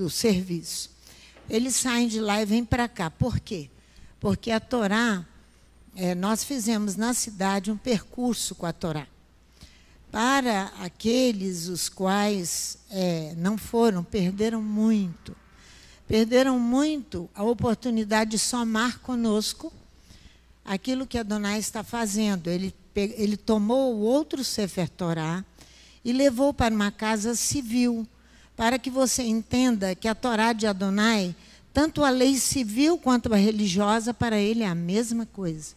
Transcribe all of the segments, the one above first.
do serviço. Eles saem de lá e vêm para cá. Por quê? Porque a Torá, nós fizemos na cidade um percurso com a Torá. Para aqueles os quais não foram, perderam muito. Perderam muito a oportunidade de somar conosco aquilo que Adonai está fazendo. Ele tomou o outro Sefer Torá e levou para uma casa civil, para que você entenda que a Torá de Adonai, tanto a lei civil quanto a religiosa, para ele é a mesma coisa.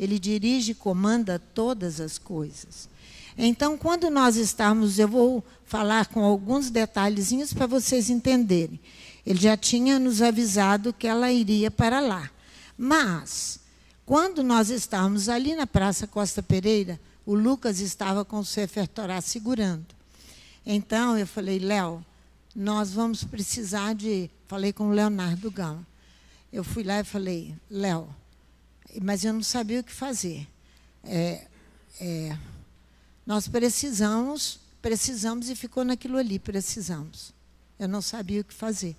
Ele dirige e comanda todas as coisas. Então, quando nós estávamos, eu vou falar com alguns detalhezinhos para vocês entenderem. Ele já tinha nos avisado que ela iria para lá. Mas, quando nós estávamos ali na Praça Costa Pereira, o Lucas estava com o Sefer Torá segurando. Então, eu falei, Léo, nós vamos precisar de... Falei com o Leonardo Gama. Eu fui lá e falei, Léo, mas eu não sabia o que fazer. Nós precisamos e ficou naquilo ali, precisamos. Eu não sabia o que fazer.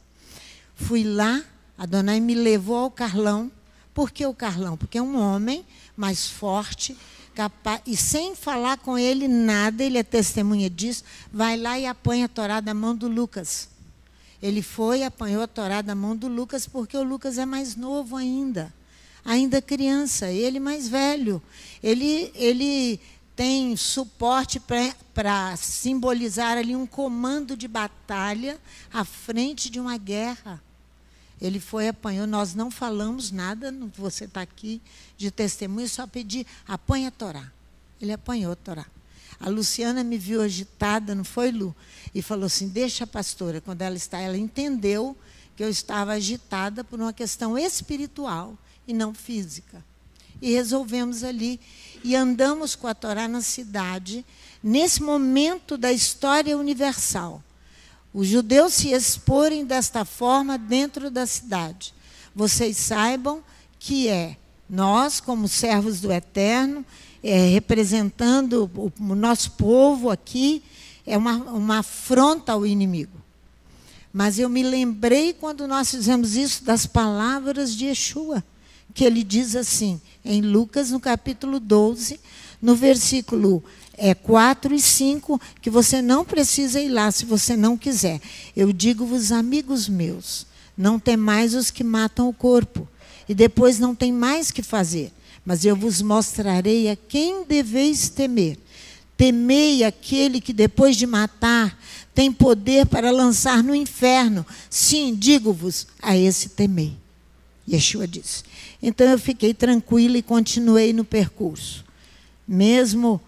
Fui lá, a Adonai me levou ao Carlão. Por que o Carlão? Porque é um homem mais forte, capaz, e sem falar com ele nada, ele é testemunha disso, vai lá e apanha a Torá da mão do Lucas. Ele foi e apanhou a Torá da mão do Lucas, porque o Lucas é mais novo ainda criança, ele mais velho. Ele tem suporte para simbolizar ali um comando de batalha à frente de uma guerra. Ele foi, apanhou, nós não falamos nada, você está aqui de testemunho, só pedi, apanha a Torá. Ele apanhou a Torá. A Luciana me viu agitada, não foi, Lu? E falou assim, deixa a pastora. Quando ela entendeu que eu estava agitada por uma questão espiritual e não física. E resolvemos ali, e andamos com a Torá na cidade, nesse momento da história universal. Os judeus se exporem desta forma dentro da cidade. Vocês saibam que nós, como servos do Eterno, representando o nosso povo aqui, é uma afronta ao inimigo. Mas eu me lembrei, quando nós fizemos isso, das palavras de Yeshua, que ele diz assim, em Lucas, no capítulo 12, no versículo 4 e 5, que você não precisa ir lá se você não quiser. Eu digo-vos, amigos meus, não temais os que matam o corpo, e depois não tem mais que fazer, mas eu vos mostrarei a quem deveis temer. Temei aquele que depois de matar tem poder para lançar no inferno. Sim, digo-vos, a esse temei. Yeshua disse. Então eu fiquei tranquila e continuei no percurso. Mesmo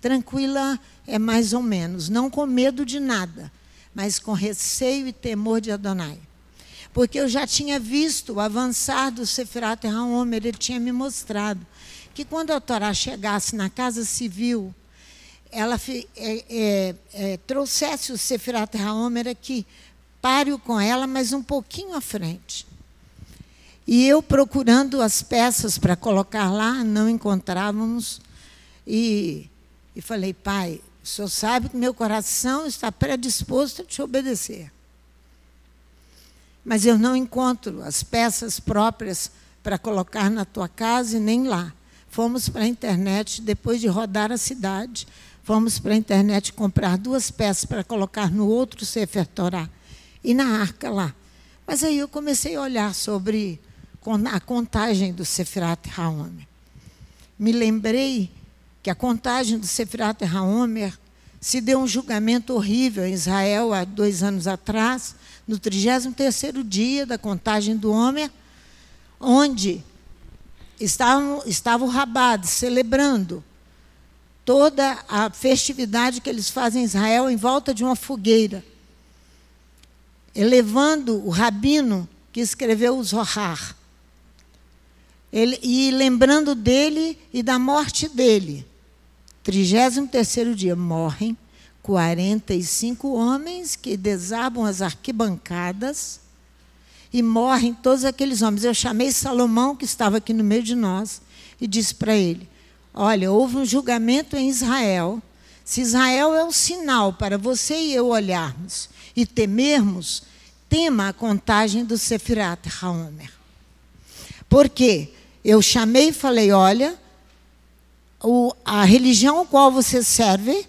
tranquila mais ou menos, não com medo de nada, mas com receio e temor de Adonai. Porque eu já tinha visto o avançar do Sefirat HaOmer, ele tinha me mostrado que quando a Torá chegasse na casa civil, ela trouxesse o Sefirat HaOmer aqui, pare-o com ela, mas um pouquinho à frente. E eu procurando as peças para colocar lá, não encontrávamos. E falei, pai, o senhor sabe que meu coração está predisposto a te obedecer. Mas eu não encontro as peças próprias para colocar na tua casa e nem lá. Fomos para a internet, depois de rodar a cidade, fomos para a internet comprar 2 peças para colocar no outro Sefer Torá e na arca lá. Mas aí eu comecei a olhar sobre a contagem do Sefirat HaOmer. Me lembrei que a contagem do Sefirat HaOmer se deu um julgamento horrível em Israel há 2 anos atrás, no 33º dia da contagem do Homer, onde estava o Rabad celebrando toda a festividade que eles fazem em Israel em volta de uma fogueira, elevando o rabino que escreveu o Zohar, e lembrando dele e da morte dele. 33º dia, morrem 45 homens que desabam as arquibancadas e morrem todos aqueles homens. Eu chamei Salomão, que estava aqui no meio de nós, e disse para ele, olha, houve um julgamento em Israel. Se Israel é um sinal para você e eu olharmos e temermos, tema a contagem do Sefirat HaOmer. Por quê? Eu chamei e falei, olha, a religião ao qual você serve,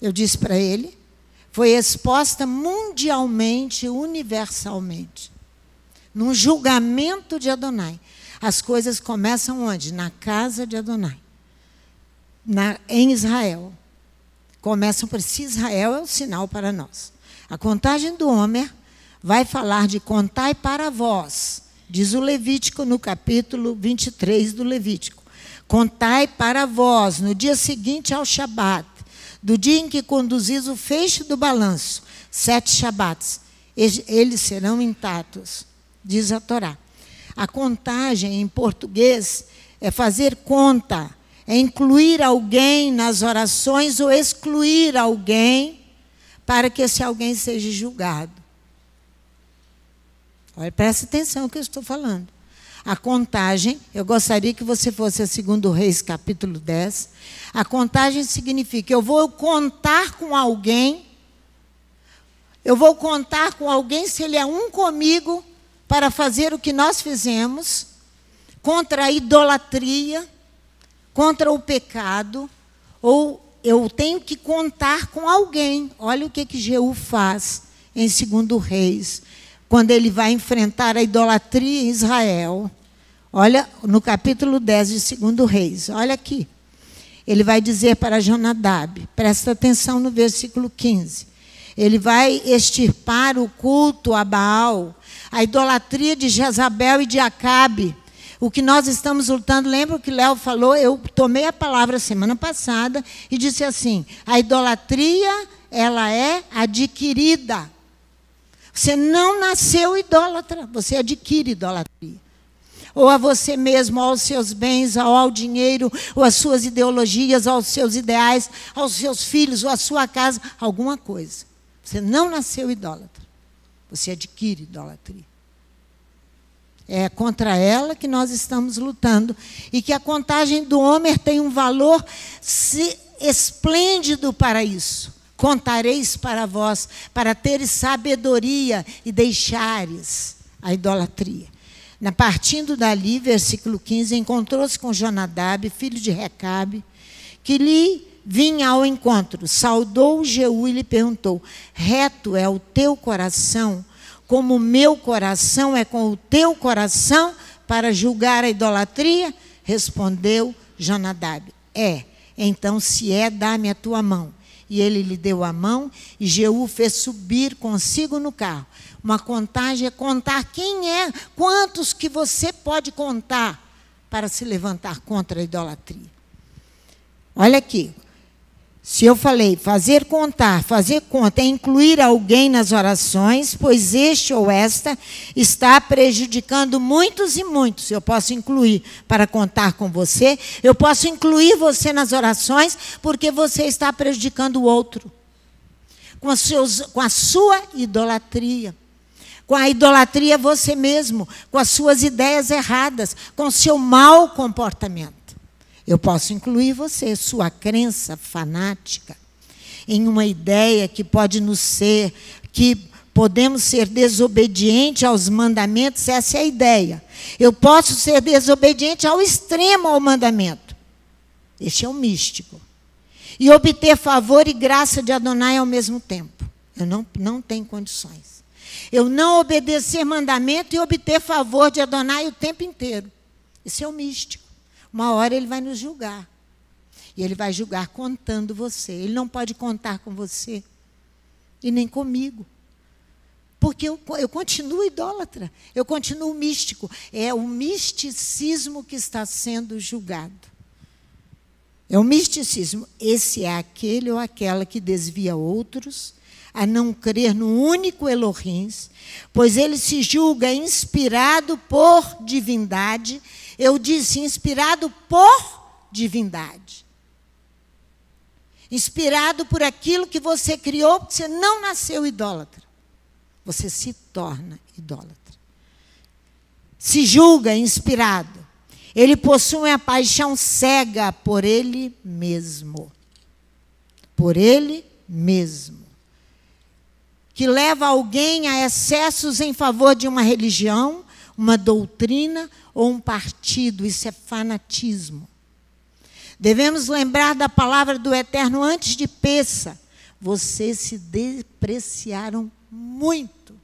eu disse para ele, foi exposta mundialmente, universalmente. Num julgamento de Adonai. As coisas começam onde? Na casa de Adonai. Em Israel. Começam por si, Israel é o sinal para nós. A contagem do Homer vai falar de contai para vós, diz o Levítico no capítulo 23 do Levítico. Contai para vós, no dia seguinte ao Shabat, do dia em que conduzis o feixe do balanço, 7 Shabats, eles serão intactos, diz a Torá. A contagem, em português, é fazer conta, é incluir alguém nas orações ou excluir alguém para que esse alguém seja julgado. Olha, presta atenção no que eu estou falando. A contagem, eu gostaria que você fosse a 2 Reis, capítulo 10. A contagem significa, eu vou contar com alguém, se ele é um comigo, para fazer o que nós fizemos, contra a idolatria, contra o pecado, ou eu tenho que contar com alguém. Olha o que Jeú faz em 2 Reis, quando ele vai enfrentar a idolatria em Israel. Olha, no capítulo 10 de 2 Reis, olha aqui. Ele vai dizer para Jonadab, presta atenção no versículo 15. Ele vai extirpar o culto a Baal, a idolatria de Jezabel e de Acabe. O que nós estamos lutando, lembra o que Léo falou? Eu tomei a palavra semana passada e disse assim, a idolatria, ela é adquirida. Você não nasceu idólatra, você adquire idolatria. Ou a você mesmo, aos seus bens, ao dinheiro, ou às suas ideologias, aos seus ideais, aos seus filhos, ou à sua casa, alguma coisa. Você não nasceu idólatra, você adquire idolatria. É contra ela que nós estamos lutando. E que a contagem do Homer tem um valor esplêndido para isso. Contareis para vós, para teres sabedoria e deixares a idolatria. Partindo dali, versículo 15, encontrou-se com Jonadab, filho de Recabe, que lhe vinha ao encontro. Saudou Jeú e lhe perguntou, reto é o teu coração, como o meu coração é com o teu coração, para julgar a idolatria? Respondeu Jonadab, então se dá-me a tua mão. E ele lhe deu a mão, e Jeú fez subir consigo no carro. Uma contagem é contar quantos que você pode contar para se levantar contra a idolatria. Olha aqui, se eu falei fazer conta, é incluir alguém nas orações, pois este ou esta está prejudicando muitos e muitos. Eu posso incluir para contar com você, eu posso incluir você nas orações, porque você está prejudicando o outro. Com a sua idolatria. Com a idolatria você mesmo, com as suas ideias erradas, com o seu mau comportamento. Eu posso incluir você, sua crença fanática, em uma ideia que pode nos ser, que podemos ser desobedientes aos mandamentos, essa é a ideia. Eu posso ser desobediente ao extremo ao mandamento. Este é o místico. E obter favor e graça de Adonai ao mesmo tempo. Eu não tenho condições. Eu não obedecer mandamento e obter favor de Adonai o tempo inteiro. Esse é o místico. Uma hora ele vai nos julgar. E ele vai julgar contando você. Ele não pode contar com você. E nem comigo. Porque eu continuo idólatra. Eu continuo místico. É o misticismo que está sendo julgado. É o misticismo. Esse é aquele ou aquela que desvia outros a não crer no único Elohim, pois ele se julga inspirado por divindade. Eu disse inspirado por divindade. Inspirado por aquilo que você criou, porque você não nasceu idólatra. Você se torna idólatra. Se julga inspirado. Ele possui a paixão cega por ele mesmo. Por ele mesmo. que leva alguém a excessos em favor de uma religião, uma doutrina ou um partido. Isso é fanatismo. Devemos lembrar da palavra do Eterno antes de Pêssah. Vocês se depreciaram muito.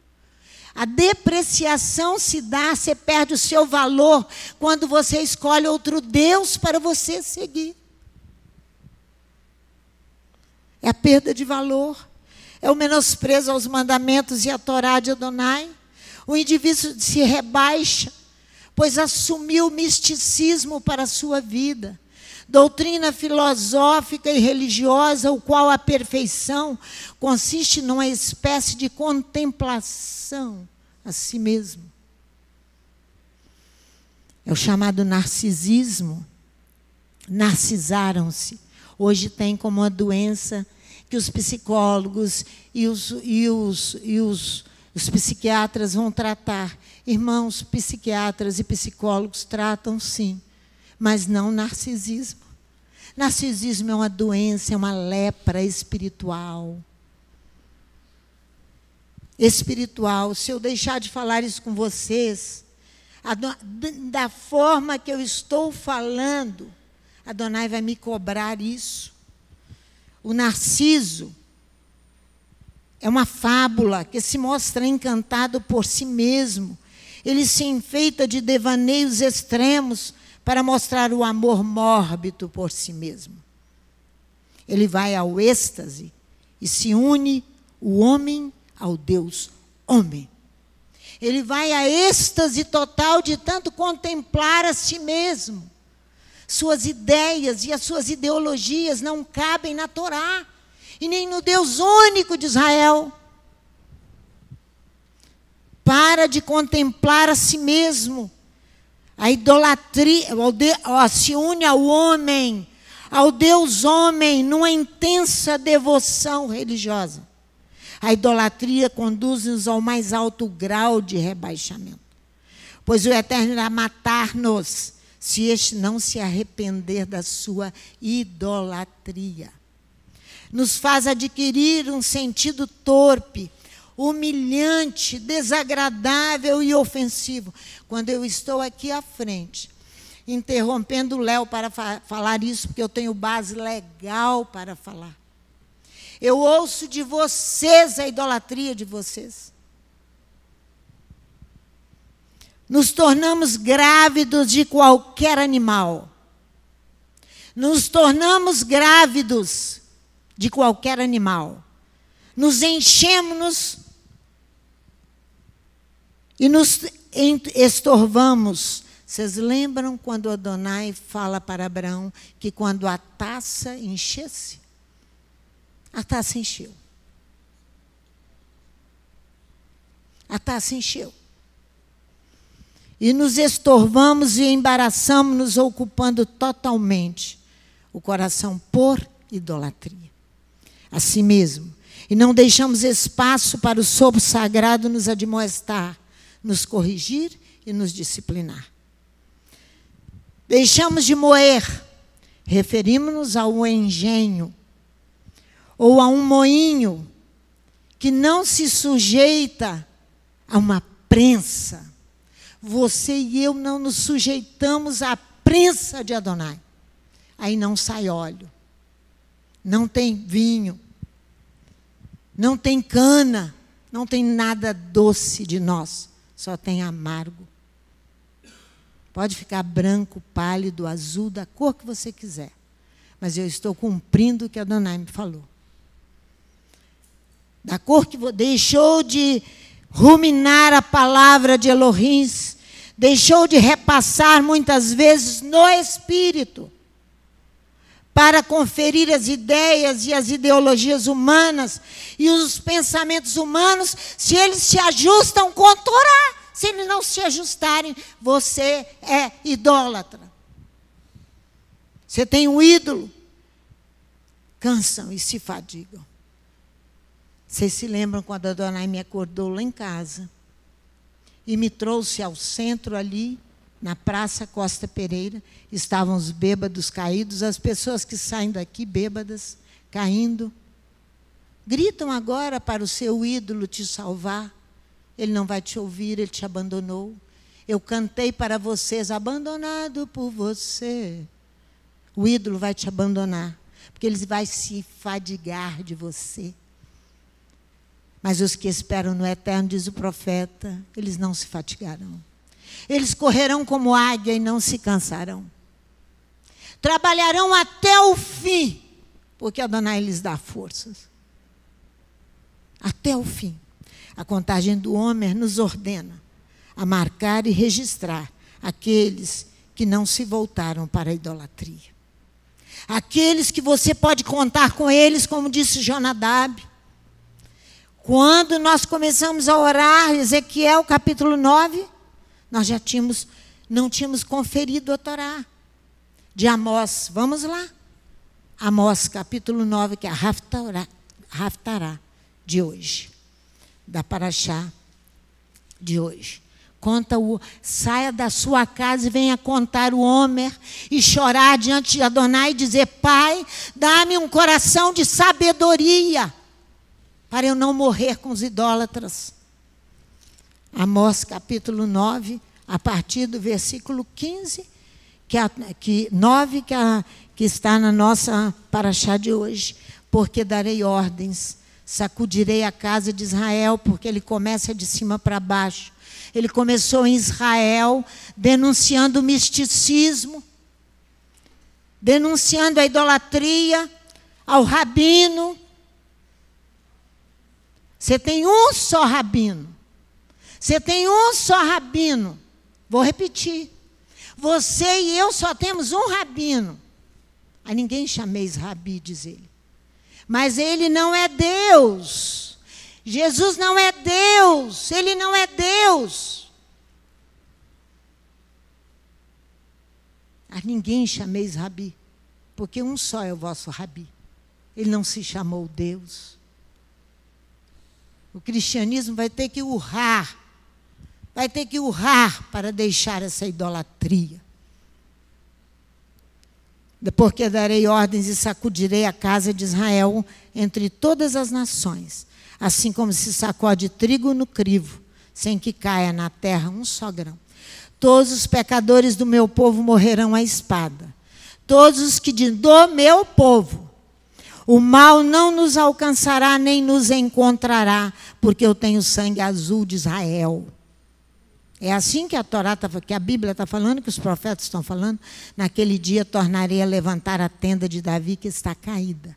A depreciação se dá, você perde o seu valor quando você escolhe outro Deus para você seguir. É a perda de valor. É o menosprezo aos mandamentos e à Torá de Adonai. O indivíduo se rebaixa, pois assumiu o misticismo para a sua vida. Doutrina filosófica e religiosa, o qual a perfeição consiste numa espécie de contemplação a si mesmo. É o chamado narcisismo. Narcisaram-se. Hoje tem como uma doença que os psicólogos e os psiquiatras vão tratar. Irmãos, psiquiatras e psicólogos tratam sim, mas não narcisismo. Narcisismo é uma doença, é uma lepra espiritual. Espiritual. Se eu deixar de falar isso com vocês, da forma que eu estou falando, Adonai vai me cobrar isso. O Narciso é uma fábula que se mostra encantado por si mesmo. Ele se enfeita de devaneios extremos para mostrar o amor mórbido por si mesmo. Ele vai ao êxtase e se une o homem ao Deus homem. Ele vai a êxtase total de tanto contemplar a si mesmo. Suas ideias e as suas ideologias não cabem na Torá e nem no Deus único de Israel. Para de contemplar a si mesmo. A idolatria se une ao homem, ao Deus homem, numa intensa devoção religiosa. A idolatria conduz-nos ao mais alto grau de rebaixamento. Pois o Eterno irá matar-nos se este não se arrepender da sua idolatria. Nos faz adquirir um sentido torpe, humilhante, desagradável e ofensivo. Quando eu estou aqui à frente, interrompendo o Léo para falar isso, porque eu tenho base legal para falar. Eu ouço de vocês a idolatria de vocês. Nos tornamos grávidos de qualquer animal. Nos tornamos grávidos de qualquer animal. Nos enchemos e nos estorvamos. Vocês lembram quando Adonai fala para Abraão que quando a taça enchesse? A taça encheu. A taça encheu. E nos estorvamos e embaraçamos-nos, ocupando totalmente o coração por idolatria. A si mesmo. E não deixamos espaço para o sopro sagrado nos admoestar, nos corrigir e nos disciplinar. Deixamos de moer. Referimos-nos ao engenho ou a um moinho que não se sujeita a uma prensa. Você e eu não nos sujeitamos à prensa de Adonai. Aí não sai óleo, não tem vinho, não tem cana, não tem nada doce de nós, só tem amargo. Pode ficar branco, pálido, azul, da cor que você quiser. Mas eu estou cumprindo o que Adonai me falou. Da cor que deixou de ruminar a palavra de Elohim, deixou de repassar muitas vezes no Espírito, para conferir as ideias e as ideologias humanas e os pensamentos humanos, se eles se ajustam com a Torá. Se eles não se ajustarem, você é idólatra. Você tem um ídolo. Cansam e se fadigam. Vocês se lembram quando a Adonai me acordou lá em casa e me trouxe ao centro ali, na Praça Costa Pereira, estavam os bêbados caídos, as pessoas que saem daqui bêbadas, caindo gritam agora para o seu ídolo te salvar. Ele não vai te ouvir, ele te abandonou. Eu cantei para vocês, abandonado por você. O ídolo vai te abandonar, porque ele vai se fadigar de você. Mas os que esperam no eterno, diz o profeta, eles não se fatigarão. Eles correrão como águia e não se cansarão. Trabalharão até o fim, porque Adonai lhes dá forças. Até o fim. A contagem do Homer nos ordena a marcar e registrar aqueles que não se voltaram para a idolatria. Aqueles que você pode contar com eles, como disse Jonadab. Quando nós começamos a orar, Ezequiel capítulo 9, nós já não tínhamos conferido a Torá. De Amós, vamos lá. Amós capítulo 9, que é a Haftará de hoje. Da Paraxá de hoje. Saia da sua casa e venha contar o Homer e chorar diante de Adonai e dizer: Pai, dá-me um coração de sabedoria para eu não morrer com os idólatras. Amós capítulo 9, a partir do versículo 15, que está na nossa paraxá de hoje. Porque darei ordens, sacudirei a casa de Israel, porque ele começa de cima para baixo. Ele começou em Israel, denunciando o misticismo, denunciando a idolatria, ao rabino. Você tem um só rabino. Você tem um só rabino. Vou repetir. Você e eu só temos um rabino. A ninguém chameis rabi, diz ele. Mas ele não é Deus. Jesus não é Deus. Ele não é Deus. A ninguém chameis rabi. Porque um só é o vosso rabi. Ele não se chamou Deus. O cristianismo vai ter que urrar. Vai ter que urrar para deixar essa idolatria. Porque darei ordens e sacudirei a casa de Israel entre todas as nações, assim como se sacode trigo no crivo, sem que caia na terra um só grão. Todos os pecadores do meu povo morrerão à espada. Todos os que do meu povo. O mal não nos alcançará nem nos encontrará, porque eu tenho sangue azul de Israel. É assim que que a Bíblia está falando, que os profetas estão falando. Naquele dia tornarei a levantar a tenda de Davi que está caída.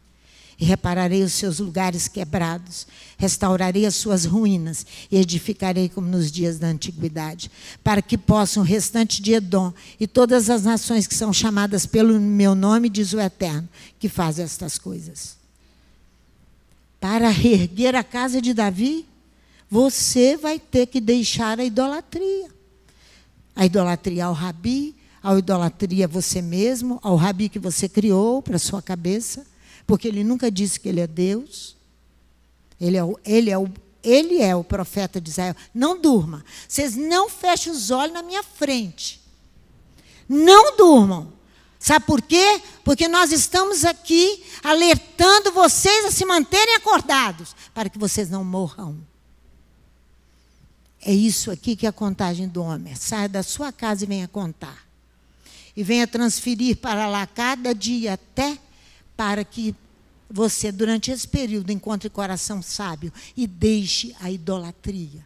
E repararei os seus lugares quebrados. Restaurarei as suas ruínas. E edificarei como nos dias da antiguidade. Para que possam o restante de Edom e todas as nações que são chamadas pelo meu nome, diz o Eterno, que faz estas coisas. Para reerguer a casa de Davi, você vai ter que deixar a idolatria. A idolatria ao rabi, a idolatria a você mesmo, ao rabi que você criou para a sua cabeça, porque ele nunca disse que ele é Deus. Ele é o profeta de Israel. Não durma. Vocês não fechem os olhos na minha frente. Não durmam. Sabe por quê? Porque nós estamos aqui alertando vocês a se manterem acordados, para que vocês não morram. É isso aqui que é a contagem do Homer. Saia da sua casa e venha contar. E venha transferir para lá cada dia, até para que você, durante esse período, encontre coração sábio e deixe a idolatria.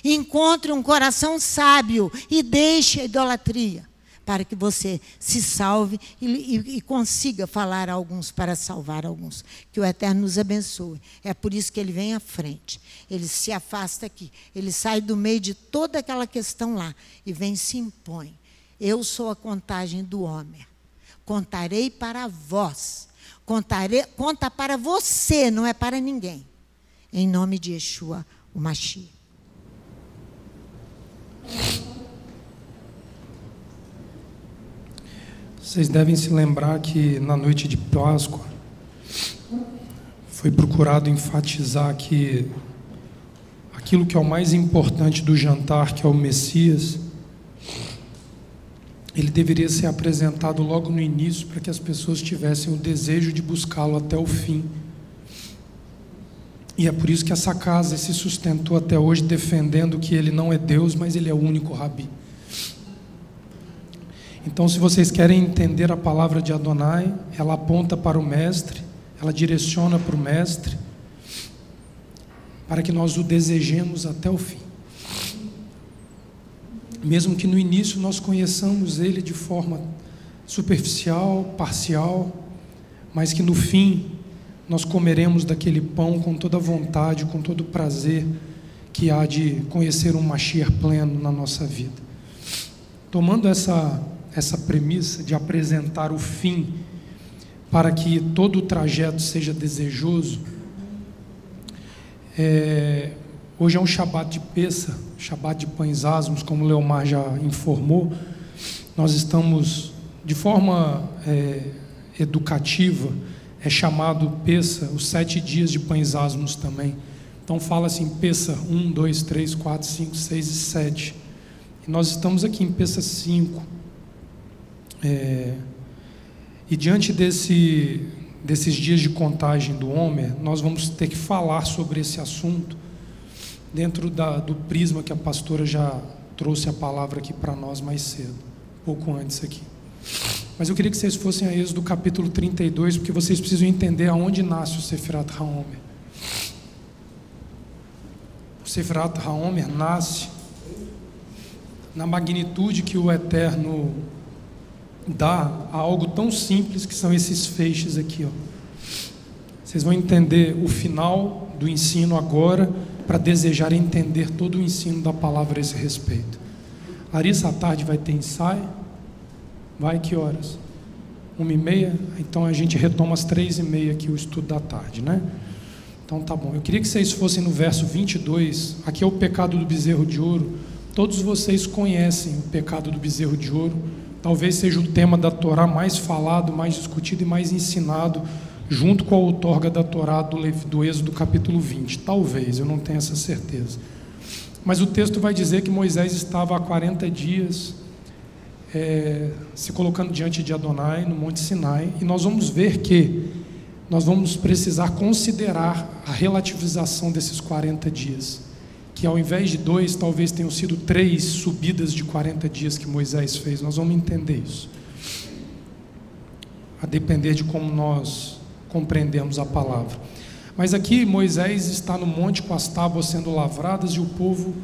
Encontre um coração sábio e deixe a idolatria, para que você se salve e consiga falar a alguns para salvar alguns. Que o Eterno nos abençoe. É por isso que ele vem à frente. Ele se afasta aqui. Ele sai do meio de toda aquela questão lá e vem e se impõe. Eu sou a contagem do Homer. Contarei para vós. Conta para você, não é para ninguém. Em nome de Yeshua, o Mashiach. Vocês devem se lembrar que na noite de Páscoa foi procurado enfatizar que aquilo que é o mais importante do jantar, que é o Messias, ele deveria ser apresentado logo no início para que as pessoas tivessem o desejo de buscá-lo até o fim. E é por isso que essa casa se sustentou até hoje defendendo que ele não é Deus, mas ele é o único Rabi. Então, se vocês querem entender a palavra de Adonai, ela aponta para o Mestre, ela direciona para o Mestre, para que nós o desejemos até o fim. Mesmo que no início nós conheçamos ele de forma superficial, parcial, mas que no fim nós comeremos daquele pão com toda vontade, com todo prazer que há de conhecer um Mashiach pleno na nossa vida. Tomando essa premissa de apresentar o fim para que todo o trajeto seja desejoso, hoje é um Shabat de Pessa, Shabat de pães asmos, como o Leomar já informou. Nós estamos, de forma educativa, é chamado Pessa, os 7 dias de pães asmos também. Então fala assim, Pessa 1, 2, 3, 4, 5, 6 e 7. E nós estamos aqui em Pessa 5. E diante desses dias de contagem do Homer, nós vamos ter que falar sobre esse assunto dentro do prisma que a pastora já trouxe a palavra aqui para nós mais cedo, pouco antes aqui. Mas eu queria que vocês fossem a Êxodo capítulo 32, porque vocês precisam entender aonde nasce o Sefirat HaOmer. O Sefirat HaOmer nasce na magnitude que o Eterno dá a algo tão simples que são esses feixes aqui, ó. Vocês vão entender o final do ensino agora, para desejar entender todo o ensino da palavra a esse respeito. Larissa, à tarde vai ter ensaio? Vai, que horas? 1h30? Então a gente retoma às 3h30 aqui o estudo da tarde, né? Então tá bom. Eu queria que vocês fossem no verso 22, aqui é o pecado do bezerro de ouro. Todos vocês conhecem o pecado do bezerro de ouro. Talvez seja o tema da Torá mais falado, mais discutido e mais ensinado, junto com a outorga da Torá do Êxodo capítulo 20. Talvez, eu não tenho essa certeza. Mas o texto vai dizer que Moisés estava há 40 dias se colocando diante de Adonai no Monte Sinai, e nós vamos ver que nós vamos precisar considerar a relativização desses 40 dias, que ao invés de 2, talvez tenham sido 3 subidas de 40 dias que Moisés fez. Nós vamos entender isso, a depender de como nós compreendemos a palavra. Mas aqui Moisés está no monte com as tábuas sendo lavradas, e o povo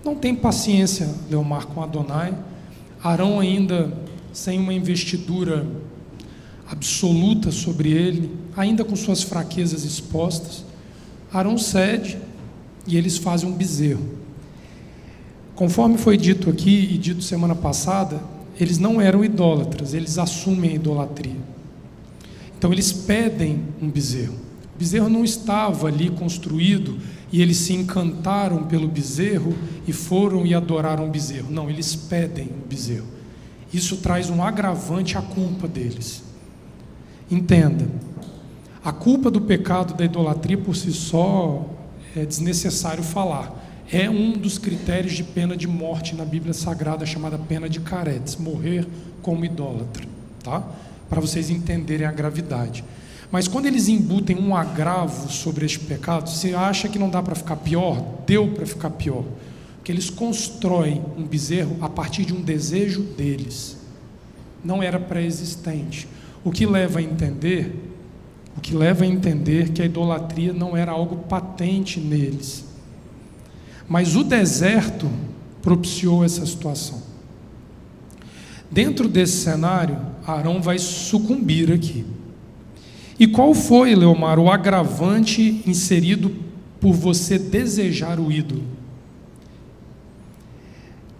não tem paciência, Leomar, com Adonai. Arão ainda sem uma investidura absoluta sobre ele, ainda com suas fraquezas expostas. Arão cede e eles fazem um bezerro. Conforme foi dito aqui e dito semana passada, eles não eram idólatras, eles assumem a idolatria. Então eles pedem um bezerro. O bezerro não estava ali construído e eles se encantaram pelo bezerro e foram e adoraram o bezerro. Não, eles pedem o bezerro. Isso traz um agravante à culpa deles. Entenda, a culpa do pecado da idolatria por si só é desnecessário falar. É um dos critérios de pena de morte na Bíblia Sagrada, chamada pena de caretes, morrer como idólatra, tá? Para vocês entenderem a gravidade. Mas quando eles embutem um agravo sobre este pecado, você acha que não dá para ficar pior? Deu para ficar pior. Porque eles constroem um bezerro a partir de um desejo deles. Não era pré-existente. O que leva a entender que a idolatria não era algo patente neles. Mas o deserto propiciou essa situação. Dentro desse cenário, Arão vai sucumbir aqui. E qual foi, Leomar, o agravante inserido por você desejar o ídolo?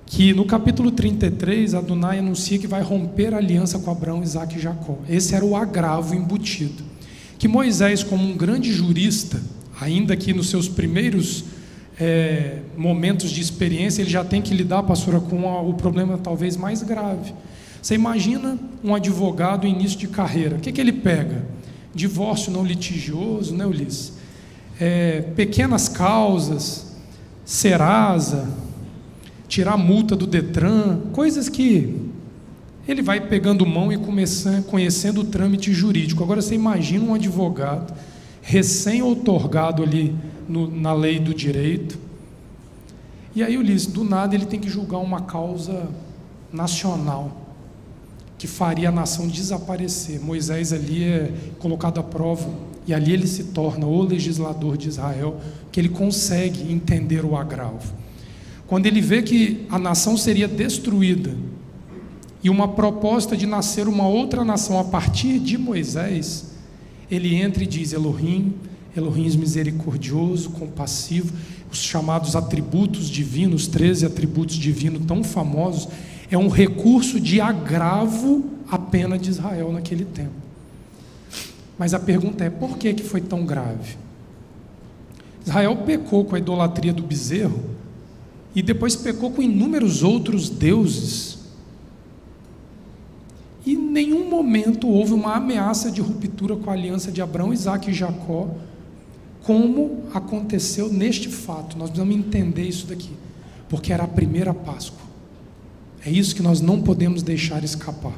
Que no capítulo 33, Adonai anuncia que vai romper a aliança com Abraão, Isaque e Jacó. Esse era o agravo embutido. Que Moisés, como um grande jurista, ainda que nos seus primeiros momentos de experiência, ele já tem que lidar, pastora, com o problema talvez mais grave. Você imagina um advogado em início de carreira, o que ele pega? Divórcio não litigioso, né, Ulisses? Pequenas causas, Serasa, tirar multa do Detran, coisas que ele vai pegando mão e conhecendo o trâmite jurídico. Agora você imagina um advogado recém-outorgado ali na lei do direito. E aí, Ulisses, do nada ele tem que julgar uma causa nacional que faria a nação desaparecer. Moisés ali é colocado à prova, e ali ele se torna o legislador de Israel, que ele consegue entender o agravo. Quando ele vê que a nação seria destruída, e uma proposta de nascer uma outra nação a partir de Moisés, ele entra e diz: Elohim misericordioso, compassivo, os chamados atributos divinos, 13 atributos divinos tão famosos, é um recurso de agravo à pena de Israel naquele tempo. Mas a pergunta é: por que foi tão grave? Israel pecou com a idolatria do bezerro e depois pecou com inúmeros outros deuses. E em nenhum momento houve uma ameaça de ruptura com a aliança de Abraão, Isaque e Jacó, como aconteceu neste fato. Nós precisamos entender isso daqui, porque era a primeira Páscoa. É isso que nós não podemos deixar escapar.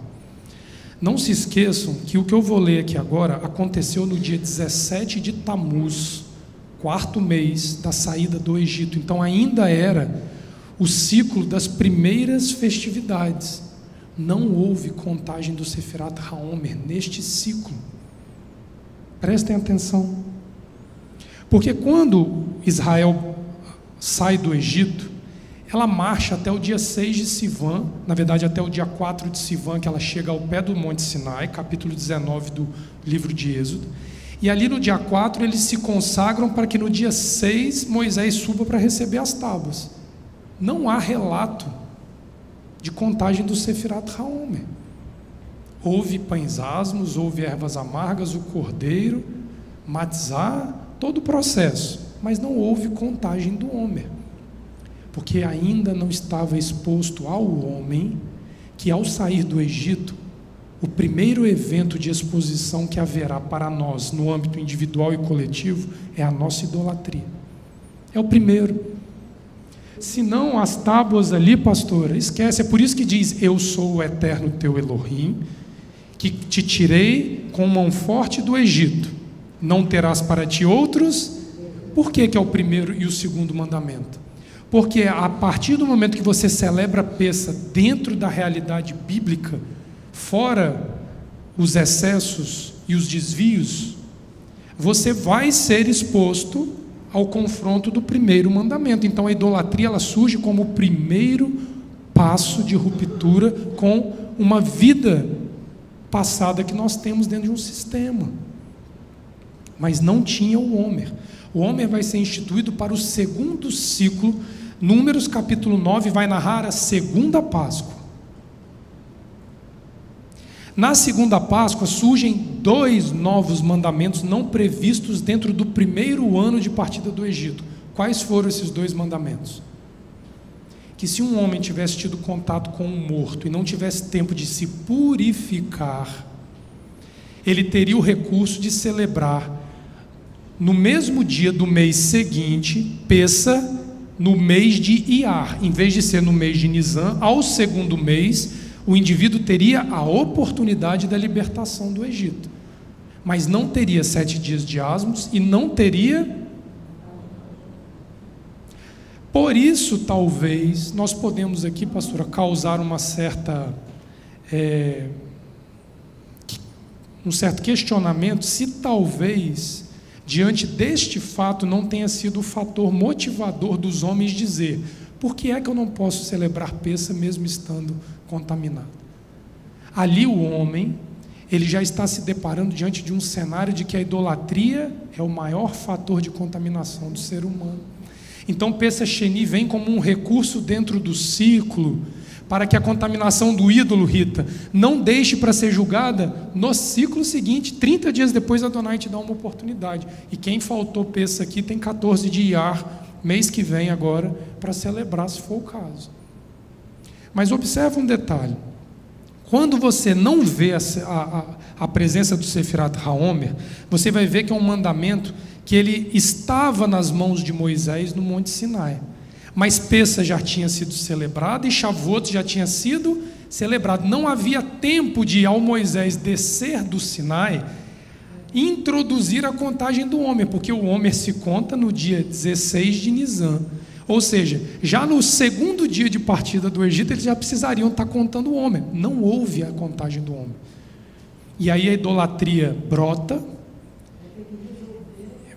Não se esqueçam que o que eu vou ler aqui agora aconteceu no dia 17 de Tamuz, 4º mês da saída do Egito. Então ainda era o ciclo das primeiras festividades. Não houve contagem do Sefirat HaOmer neste ciclo. Prestem atenção. Porque quando Israel sai do Egito, ela marcha até o dia 6 de Sivan, na verdade até o dia 4 de Sivan, que ela chega ao pé do Monte Sinai, capítulo 19 do livro de Êxodo. E ali no dia 4 eles se consagram para que no dia 6 Moisés suba para receber as tábuas. Não há relato de contagem do Sefirat HaOmer. Houve pães asmos, houve ervas amargas, o cordeiro, matzá, todo o processo, mas não houve contagem do Homer, porque ainda não estava exposto ao homem que, ao sair do Egito, o primeiro evento de exposição que haverá para nós no âmbito individual e coletivo é a nossa idolatria. É o primeiro. Se não, as tábuas ali, pastora, esquece. É por isso que diz: eu sou o eterno teu Elohim, que te tirei com mão forte do Egito, não terás para ti outros. Por que é o primeiro e o segundo mandamento? Porque a partir do momento que você celebra a Pêssah dentro da realidade bíblica, fora os excessos e os desvios, você vai ser exposto ao confronto do primeiro mandamento. Então a idolatria, ela surge como o primeiro passo de ruptura com uma vida passada que nós temos dentro de um sistema. Mas não tinha o Homer. O Homer vai ser instituído para o segundo ciclo. Números capítulo 9 vai narrar a segunda Páscoa. Na segunda Páscoa surgem 2 novos mandamentos não previstos dentro do primeiro ano de partida do Egito. Quais foram esses 2 mandamentos? Que se um homem tivesse tido contato com um morto e não tivesse tempo de se purificar, ele teria o recurso de celebrar no mesmo dia do mês seguinte, Pêssah, no mês de Iar. Em vez de ser no mês de Nisan, ao segundo mês, o indivíduo teria a oportunidade da libertação do Egito, mas não teria 7 dias de asmos e não teria. Por isso, talvez, nós podemos aqui, pastora, causar uma certa, um certo questionamento, se talvez, diante deste fato, não tenha sido o fator motivador dos homens dizer: por que é que eu não posso celebrar Pêssah mesmo estando contaminado? Ali o homem, ele já está se deparando diante de um cenário de que a idolatria é o maior fator de contaminação do ser humano. Então Pêssah Sheni vem como um recurso dentro do ciclo, para que a contaminação do ídolo, Rita, não deixe para ser julgada no ciclo seguinte. 30 dias depois Adonai te dá uma oportunidade. E quem faltou Pêssah aqui tem 14 de Iar, mês que vem agora, para celebrar, se for o caso. Mas observa um detalhe: quando você não vê a presença do Sefirat HaOmer, você vai ver que é um mandamento que ele estava nas mãos de Moisés no Monte Sinai, mas Pêssah já tinha sido celebrado e Shavuot já tinha sido celebrado. Não havia tempo de, ao Moisés descer do Sinai, introduzir a contagem do Homer, porque o Homer se conta no dia 16 de Nisan. Ou seja, já no segundo dia de partida do Egito, eles já precisariam estar contando o Homer. Não houve a contagem do Homer. E aí a idolatria brota,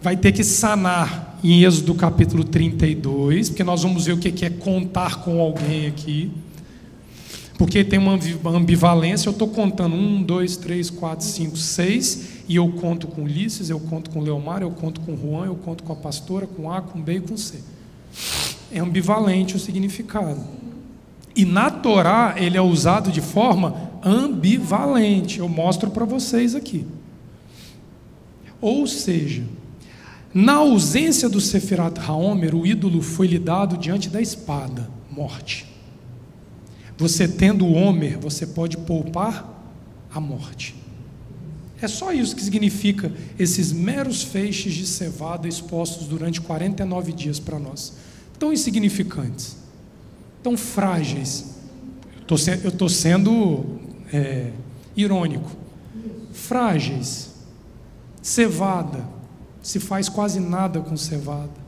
vai ter que sanar em Êxodo capítulo 32, porque nós vamos ver o que é contar com alguém aqui. Porque tem uma ambivalência, eu estou contando 1, 2, 3, 4, 5, 6, e eu conto com Ulisses, eu conto com Leomar, eu conto com Juan, eu conto com a pastora, com A, com B e com C. É ambivalente o significado. E na Torá ele é usado de forma ambivalente. Eu mostro para vocês aqui. Ou seja, na ausência do Sefirat HaOmer, o ídolo foi lhe dado diante da espada, morte. Você tendo o Homer, você pode poupar a morte. É só isso que significa esses meros feixes de cevada expostos durante 49 dias para nós. Tão insignificantes, tão frágeis. Eu estou sendo irônico. Frágeis. Cevada. Se faz quase nada com cevada.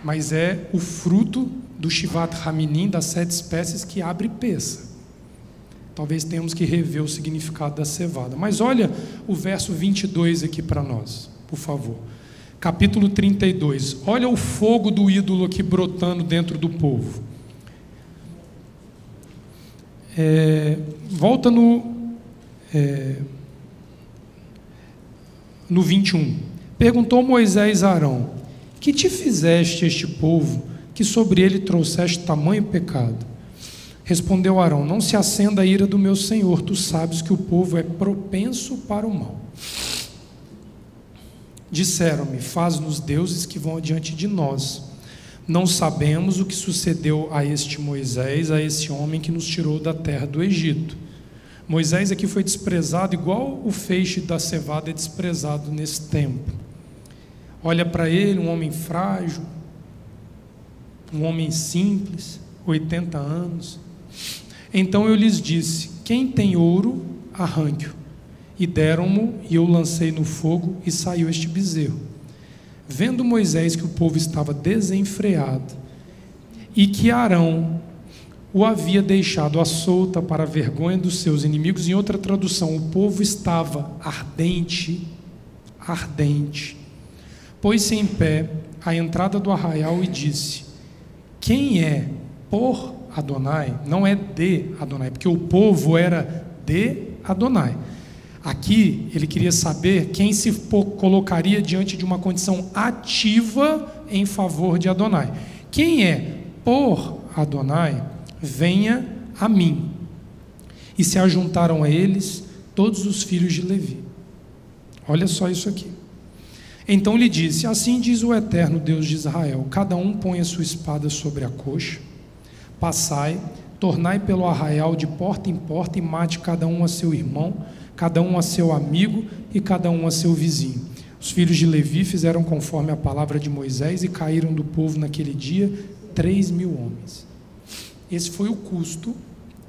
Mas é o fruto do Shivat Haminim, das 7 espécies, que abre peça. Talvez tenhamos que rever o significado da cevada. Mas olha o verso 22 aqui para nós, por favor. Capítulo 32. Olha o fogo do ídolo aqui brotando dentro do povo. Volta no 21. Perguntou Moisés a Arão: que te fizeste este povo, que sobre ele trouxeste tamanho pecado? Respondeu Arão: não se acenda a ira do meu senhor, tu sabes que o povo é propenso para o mal. Disseram-me: faz-nos deuses que vão adiante de nós. Não sabemos o que sucedeu a este Moisés, a esse homem que nos tirou da terra do Egito. Moisés aqui foi desprezado igual o feixe da cevada é desprezado nesse tempo. Olha para ele, um homem frágil, um homem simples, 80 anos. Então eu lhes disse: quem tem ouro, arranque-o. E deram-mo, e eu lancei no fogo, e saiu este bezerro. Vendo Moisés que o povo estava desenfreado, e que Arão o havia deixado à solta para a vergonha dos seus inimigos, em outra tradução, o povo estava ardente, pôs-se em pé à entrada do arraial e disse: quem é por Adonai? Não é de Adonai, porque o povo era de Adonai. Aqui ele queria saber quem se colocaria diante de uma condição ativa em favor de Adonai. Quem é por Adonai, venha a mim. E se ajuntaram a eles todos os filhos de Levi. Olha só isso aqui. Então lhe disse: assim diz o eterno Deus de Israel: cada um põe a sua espada sobre a coxa, passai, tornai pelo arraial de porta em porta, e mate cada um a seu irmão, cada um a seu amigo e cada um a seu vizinho. Os filhos de Levi fizeram conforme a palavra de Moisés, e caíram do povo naquele dia 3.000 homens. Esse foi o custo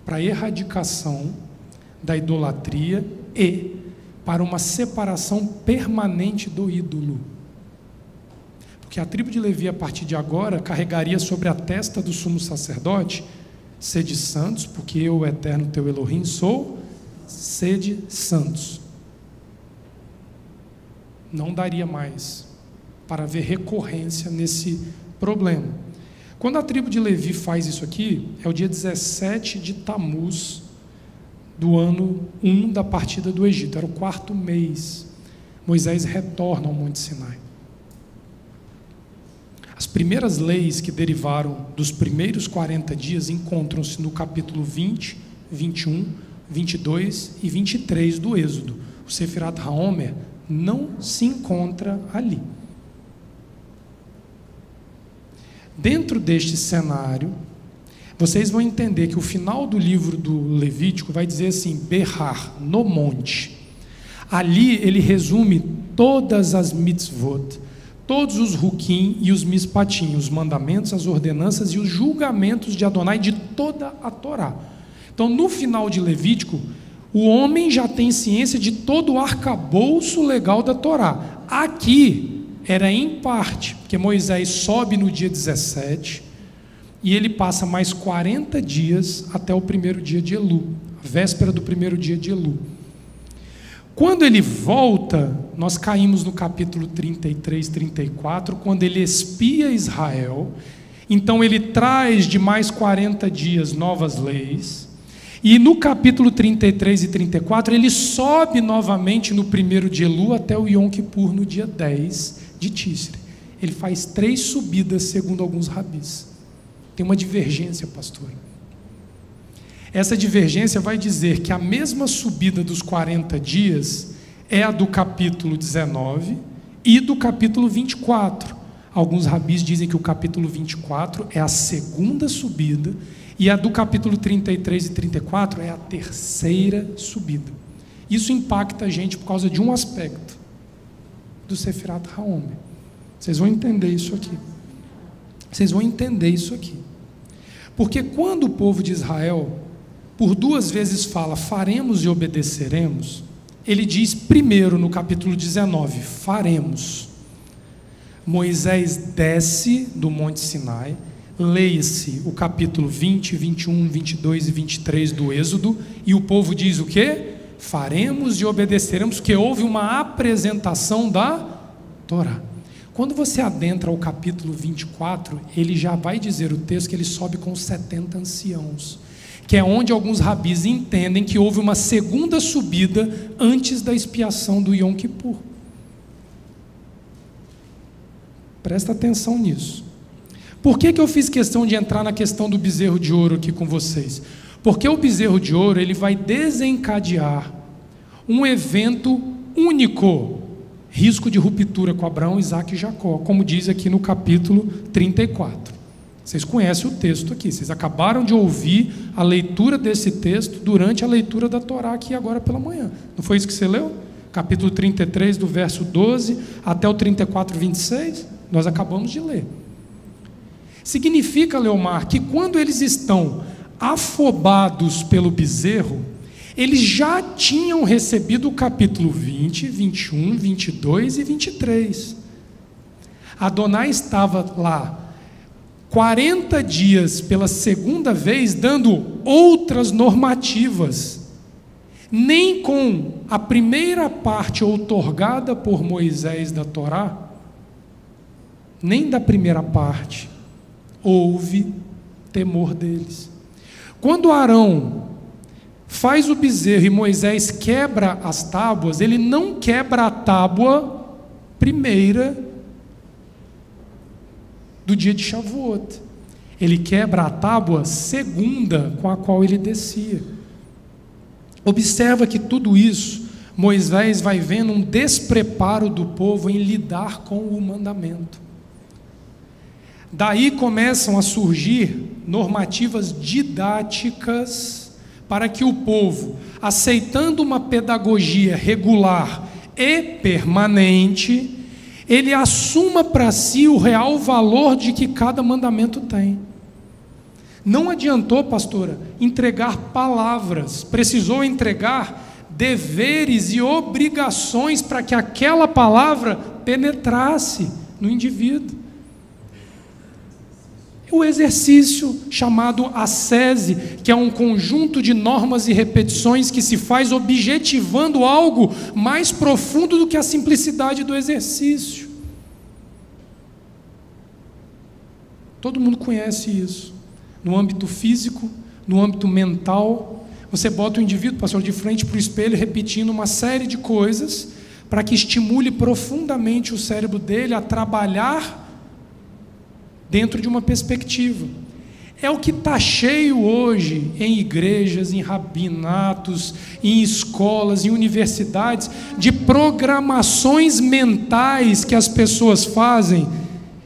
para a erradicação da idolatria e para uma separação permanente do ídolo. Porque a tribo de Levi, a partir de agora, carregaria sobre a testa do sumo sacerdote: sede santos, porque eu, o eterno teu Elohim, sou sede santos. Não daria mais para haver recorrência nesse problema. Quando a tribo de Levi faz isso aqui, é o dia 17 de Tamuz, do ano 1 da partida do Egito, era o 4º mês. Moisés retorna ao Monte Sinai. As primeiras leis que derivaram dos primeiros 40 dias encontram-se no capítulo 20, 21, 22 e 23 do Êxodo. O Sefirat HaOmer não se encontra ali. Dentro deste cenário, vocês vão entender que o final do livro do Levítico vai dizer assim: berrar, no monte. Ali ele resume todas as mitzvot, todos os hukim e os mispatim, os mandamentos, as ordenanças e os julgamentos de Adonai de toda a Torá. Então, no final de Levítico, o homem já tem ciência de todo o arcabouço legal da Torá. Aqui era em parte, porque Moisés sobe no dia 17 e ele passa mais 40 dias até o primeiro dia de Elu, a véspera do primeiro dia de Elu. Quando ele volta, nós caímos no capítulo 33, 34, quando ele expia Israel. Então ele traz de mais 40 dias novas leis. E no capítulo 33 e 34, ele sobe novamente no primeiro de Elu até o Yom Kippur, no dia 10 de Tisre. Ele faz 3 subidas, segundo alguns rabis. Tem uma divergência, pastor. Essa divergência vai dizer que a mesma subida dos 40 dias é a do capítulo 19 e do capítulo 24. Alguns rabis dizem que o capítulo 24 é a segunda subida e a do capítulo 33 e 34 é a terceira subida. Isso impacta a gente por causa de um aspecto do Sefirat HaOmer. Vocês vão entender isso aqui. Vocês vão entender isso aqui. Porque quando o povo de Israel, por 2 vezes fala, faremos e obedeceremos, ele diz primeiro no capítulo 19, faremos. Moisés desce do Monte Sinai, leia-se o capítulo 20, 21, 22 e 23 do Êxodo, e o povo diz o quê? Faremos e obedeceremos, porque houve uma apresentação da Torá. Quando você adentra ao capítulo 24, ele já vai dizer o texto que ele sobe com 70 anciãos, que é onde alguns rabis entendem que houve uma segunda subida antes da expiação do Yom Kippur. Presta atenção nisso. Por que eu fiz questão de entrar na questão do bezerro de ouro aqui com vocês? Porque o bezerro de ouro ele vai desencadear um evento único, risco de ruptura com Abraão, Isaque e Jacó, como diz aqui no capítulo 34. Vocês conhecem o texto aqui, vocês acabaram de ouvir a leitura desse texto durante a leitura da Torá aqui agora pela manhã. Não foi isso que você leu? Capítulo 33, do verso 12 até o 34, 26? Nós acabamos de ler. Significa, Leomar, que quando eles estão afobados pelo bezerro, eles já tinham recebido o capítulo 20, 21, 22 e 23. Adonai estava lá 40 dias pela segunda vez dando outras normativas. Nem com a primeira parte outorgada por Moisés da Torá, nem da primeira parte, houve temor deles. Quando Arão faz o bezerro e Moisés quebra as tábuas, ele não quebra a tábua primeira do dia de Shavuot. Ele quebra a tábua segunda com a qual ele descia. Observa que tudo isso, Moisés vai vendo um despreparo do povo em lidar com o mandamento. Daí começam a surgir normativas didáticas para que o povo, aceitando uma pedagogia regular e permanente, ele assuma para si o real valor de que cada mandamento tem. Não adiantou, pastora, entregar palavras, precisou entregar deveres e obrigações para que aquela palavra penetrasse no indivíduo. O exercício chamado ascese, que é um conjunto de normas e repetições que se faz objetivando algo mais profundo do que a simplicidade do exercício. Todo mundo conhece isso. No âmbito físico, no âmbito mental, você bota o indivíduo, pastor, de frente para o espelho, repetindo uma série de coisas para que estimule profundamente o cérebro dele a trabalhar dentro de uma perspectiva. É o que está cheio hoje em igrejas, em rabinatos, em escolas, em universidades, de programações mentais que as pessoas fazem,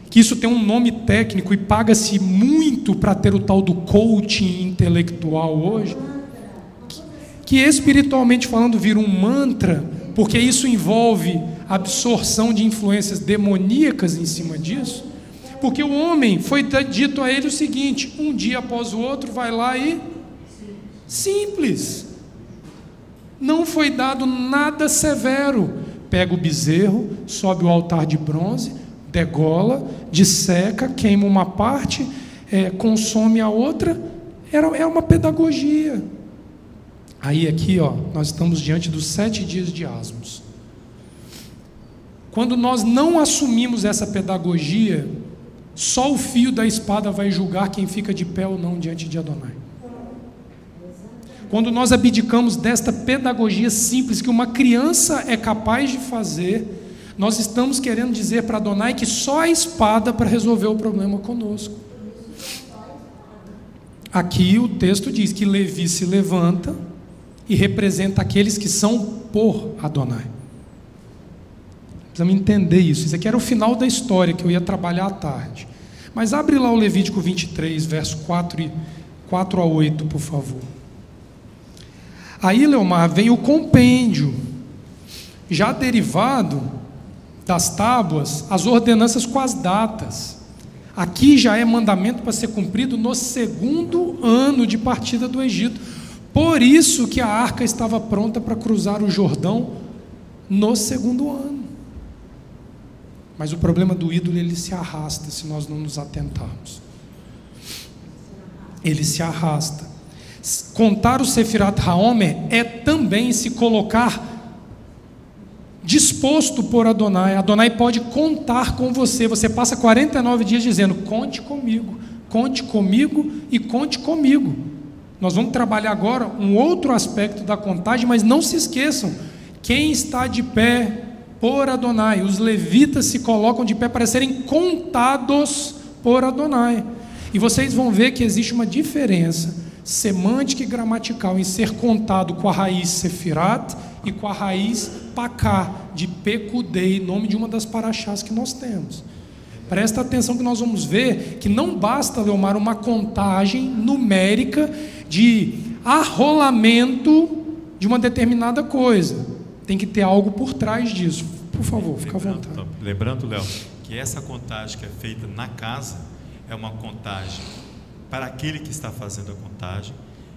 que isso tem um nome técnico e paga-se muito para ter o tal do coaching intelectual hoje, que espiritualmente falando vira um mantra, porque isso envolve absorção de influências demoníacas em cima disso. Porque o homem, foi dito a ele o seguinte, um dia após o outro, vai lá e Simples. Não foi dado nada severo. Pega o bezerro, sobe o altar de bronze, degola, disseca, queima uma parte, consome a outra. É uma pedagogia. Aí aqui, nós estamos diante dos 7 dias de asmos. Quando nós não assumimos essa pedagogia, só o fio da espada vai julgar quem fica de pé ou não diante de Adonai. Quando nós abdicamos desta pedagogia simples que uma criança é capaz de fazer, nós estamos querendo dizer para Adonai que só a espada para resolver o problema conosco. Aqui o texto diz que Levi se levanta e representa aqueles que são por Adonai. Precisamos entender isso. Isso aqui era o final da história que eu ia trabalhar à tarde. Mas abre lá o Levítico 23, verso 4 a 8, por favor. Aí, Leomar, vem o compêndio, já derivado das tábuas, as ordenanças com as datas. Aqui já é mandamento para ser cumprido no 2º ano de partida do Egito. Por isso que a arca estava pronta para cruzar o Jordão no 2º ano. Mas o problema do ídolo, ele se arrasta se nós não nos atentarmos. Ele se arrasta. Contar o Sefirat HaOmer é também se colocar disposto por Adonai. Adonai pode contar com você. Você passa 49 dias dizendo: conte comigo e conte comigo. Nós vamos trabalhar agora um outro aspecto da contagem, mas não se esqueçam, quem está de pé por Adonai, os levitas se colocam de pé para serem contados por Adonai. E vocês vão ver que existe uma diferença semântica e gramatical em ser contado com a raiz Sefirat e com a raiz Pacá, de Pekudei, nome de uma das paraxás que nós temos. Presta atenção que nós vamos ver que não basta, Leomar, uma contagem numérica de arrolamento de uma determinada coisa. Tem que ter algo por trás disso. Por favor, fica à vontade. Lembrando, Léo, que essa contagem que é feita na casa é uma contagem para aquele que está fazendo a contagem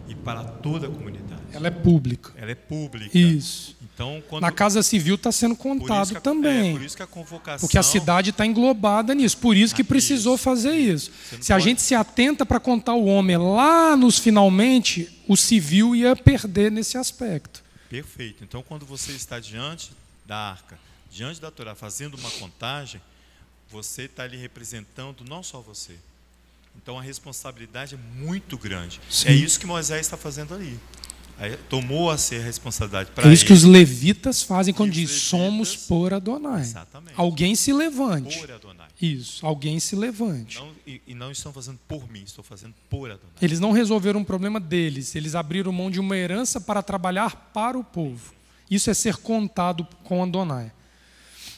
e para toda a comunidade. Ela é pública. Ela é pública. Isso. Então, na Casa Civil está sendo contado também. Por isso que a convocação... Porque a cidade está englobada nisso. Por isso que precisou fazer isso. Se a gente se atenta para contar o homem lá nos finalmente, o civil ia perder nesse aspecto. Perfeito. Então, quando você está diante da arca, diante da Torá, fazendo uma contagem, você está ali representando não só você. Então, a responsabilidade é muito grande. Sim. É isso que Moisés está fazendo ali. Aí, tomou a ser a responsabilidade para ele. É isso que os levitas fazem quando diz: somos por Adonai. Exatamente. Alguém se levante. Por Adonai. Isso, alguém se levante. Não, e não estão fazendo por mim, estou fazendo por Adonai. Eles não resolveram um problema deles, eles abriram mão de uma herança para trabalhar para o povo. Isso é ser contado com Adonai.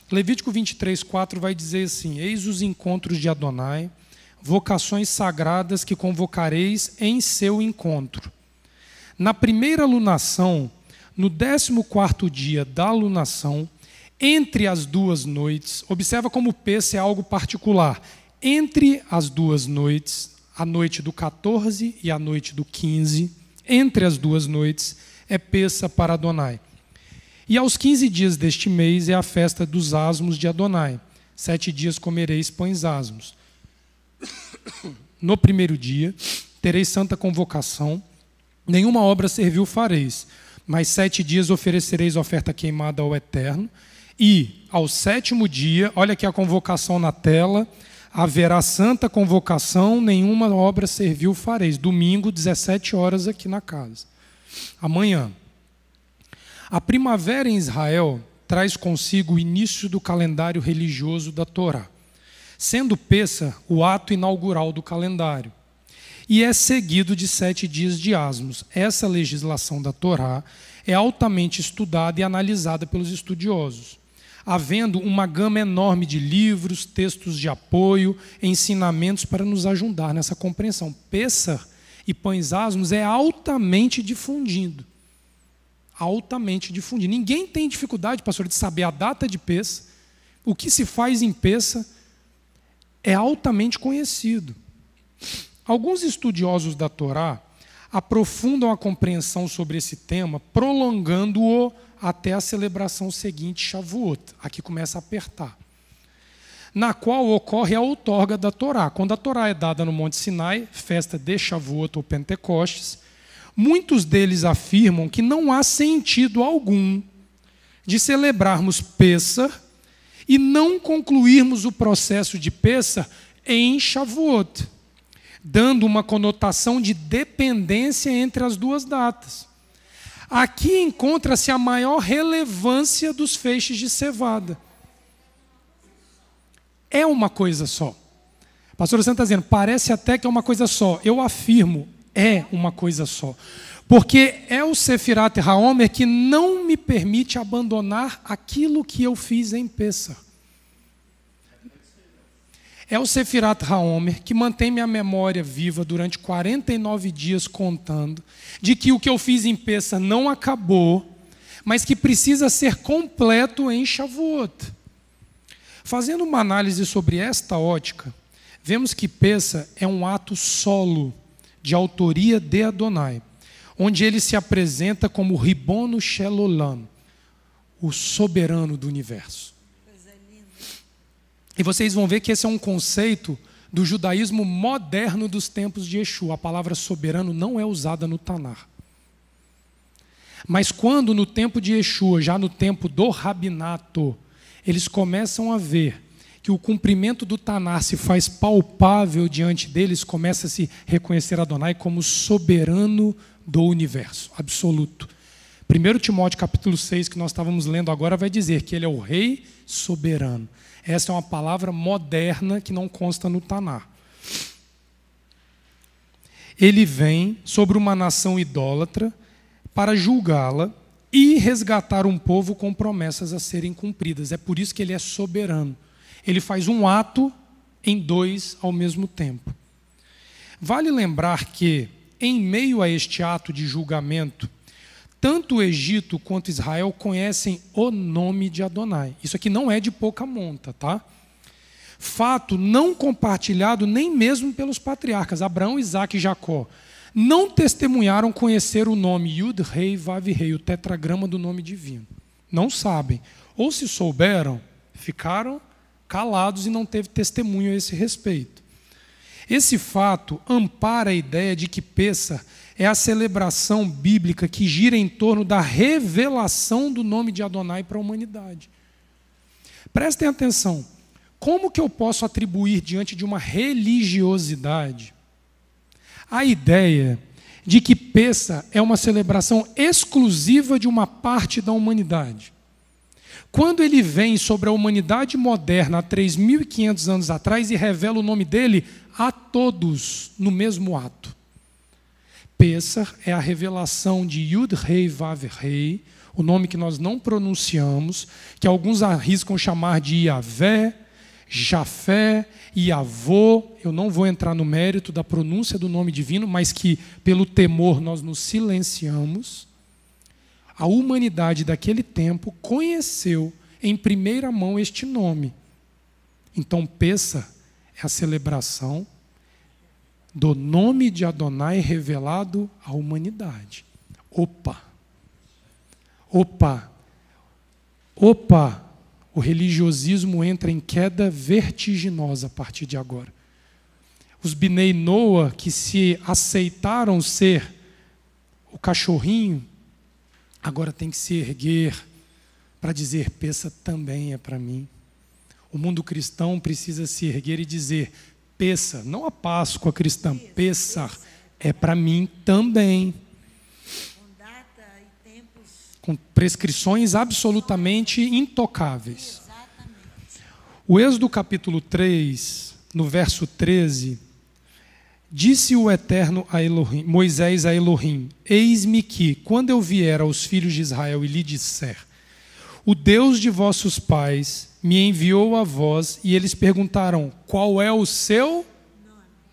Levítico 23, 4 vai dizer assim: eis os encontros de Adonai, vocações sagradas que convocareis em seu encontro. Na primeira lunação, no 14º dia da lunação, entre as 2 noites, observa como o peso é algo particular, entre as 2 noites, a noite do 14 e a noite do 15, entre as 2 noites, é peça para Adonai. E aos 15 dias deste mês é a festa dos asmos de Adonai. 7 dias comereis pães asmos. No primeiro dia, tereis santa convocação, nenhuma obra servil fareis, mas 7 dias oferecereis oferta queimada ao Eterno, e ao 7º dia, olha aqui a convocação na tela, haverá santa convocação, nenhuma obra servil fareis. Domingo, 17 horas aqui na casa. Amanhã. A primavera em Israel traz consigo o início do calendário religioso da Torá, sendo Pêssar o ato inaugural do calendário. E é seguido de 7 dias de asmos. Essa legislação da Torá é altamente estudada e analisada pelos estudiosos, havendo uma gama enorme de livros, textos de apoio, ensinamentos para nos ajudar nessa compreensão. Pêssar e pães asmos é altamente difundido. Altamente difundido. Ninguém tem dificuldade, pastor, de saber a data de Pêssar. O que se faz em Pêssar é altamente conhecido. Alguns estudiosos da Torá aprofundam a compreensão sobre esse tema, prolongando-o até a celebração seguinte, Shavuot. Aqui começa a apertar. Na qual ocorre a outorga da Torá. Quando a Torá é dada no Monte Sinai, festa de Shavuot ou Pentecostes, muitos deles afirmam que não há sentido algum de celebrarmos Pêssar e não concluirmos o processo de Pêssar em Shavuot, dando uma conotação de dependência entre as duas datas. Aqui encontra-se a maior relevância dos feixes de cevada. É uma coisa só. A pastora Santa está dizendo, parece até que é uma coisa só. Eu afirmo, é uma coisa só. Porque é o Sefirat HaOmer que não me permite abandonar aquilo que eu fiz em Pêssar. É o Sefirat HaOmer que mantém minha memória viva durante 49 dias contando de que o que eu fiz em Pêssar não acabou, mas que precisa ser completo em Shavuot. Fazendo uma análise sobre esta ótica, vemos que Pêssar é um ato solo de autoria de Adonai, onde ele se apresenta como Ribono Shel Olam, o soberano do universo. E vocês vão ver que esse é um conceito do judaísmo moderno dos tempos de Yeshua. A palavra soberano não é usada no Tanar. Mas quando no tempo de Yeshua, já no tempo do rabinato, eles começam a ver que o cumprimento do Tanar se faz palpável diante deles, começa a se reconhecer Adonai como soberano do universo, absoluto. 1 Timóteo capítulo 6, que nós estávamos lendo agora, vai dizer que ele é o rei soberano. Essa é uma palavra moderna que não consta no Tanar. Ele vem sobre uma nação idólatra para julgá-la e resgatar um povo com promessas a serem cumpridas. É por isso que ele é soberano. Ele faz um ato em dois ao mesmo tempo. Vale lembrar que, em meio a este ato de julgamento, tanto o Egito quanto Israel conhecem o nome de Adonai. Isso aqui não é de pouca monta, tá? Fato não compartilhado nem mesmo pelos patriarcas, Abraão, Isaque e Jacó. Não testemunharam conhecer o nome Yud, Rei, Vav, Rei, o tetragrama do nome divino. Não sabem. Ou se souberam, ficaram calados e não teve testemunho a esse respeito. Esse fato ampara a ideia de que Pêssar é a celebração bíblica que gira em torno da revelação do nome de Adonai para a humanidade. Prestem atenção. Como que eu posso atribuir diante de uma religiosidade a ideia de que Pêssar é uma celebração exclusiva de uma parte da humanidade? Quando ele vem sobre a humanidade moderna há 3.500 anos atrás e revela o nome dele a todos no mesmo ato. Pêssar é a revelação de Yud, Rei, Vav, Rei, o nome que nós não pronunciamos, que alguns arriscam chamar de Iavé, Jafé, Iavô. Eu não vou entrar no mérito da pronúncia do nome divino, mas que pelo temor nós nos silenciamos. A humanidade daquele tempo conheceu em primeira mão este nome. Então Pêssar é a celebração do nome de Adonai revelado à humanidade. Opa! O religiosismo entra em queda vertiginosa a partir de agora. Os Bnei Noah, que se aceitaram ser o cachorrinho, agora tem que se erguer para dizer, Pêssar também é para mim. O mundo cristão precisa se erguer e dizer, Pêssar, não a Páscoa cristã, Pêssar é para mim também. Com data e tempos. Com prescrições absolutamente intocáveis. O Êxodo capítulo 3, no verso 13, disse o Eterno a Elohim, Moisés a Elohim, eis-me que, quando eu vier aos filhos de Israel e lhe disser, o Deus de vossos pais me enviou a vós, e eles perguntaram, qual é o seu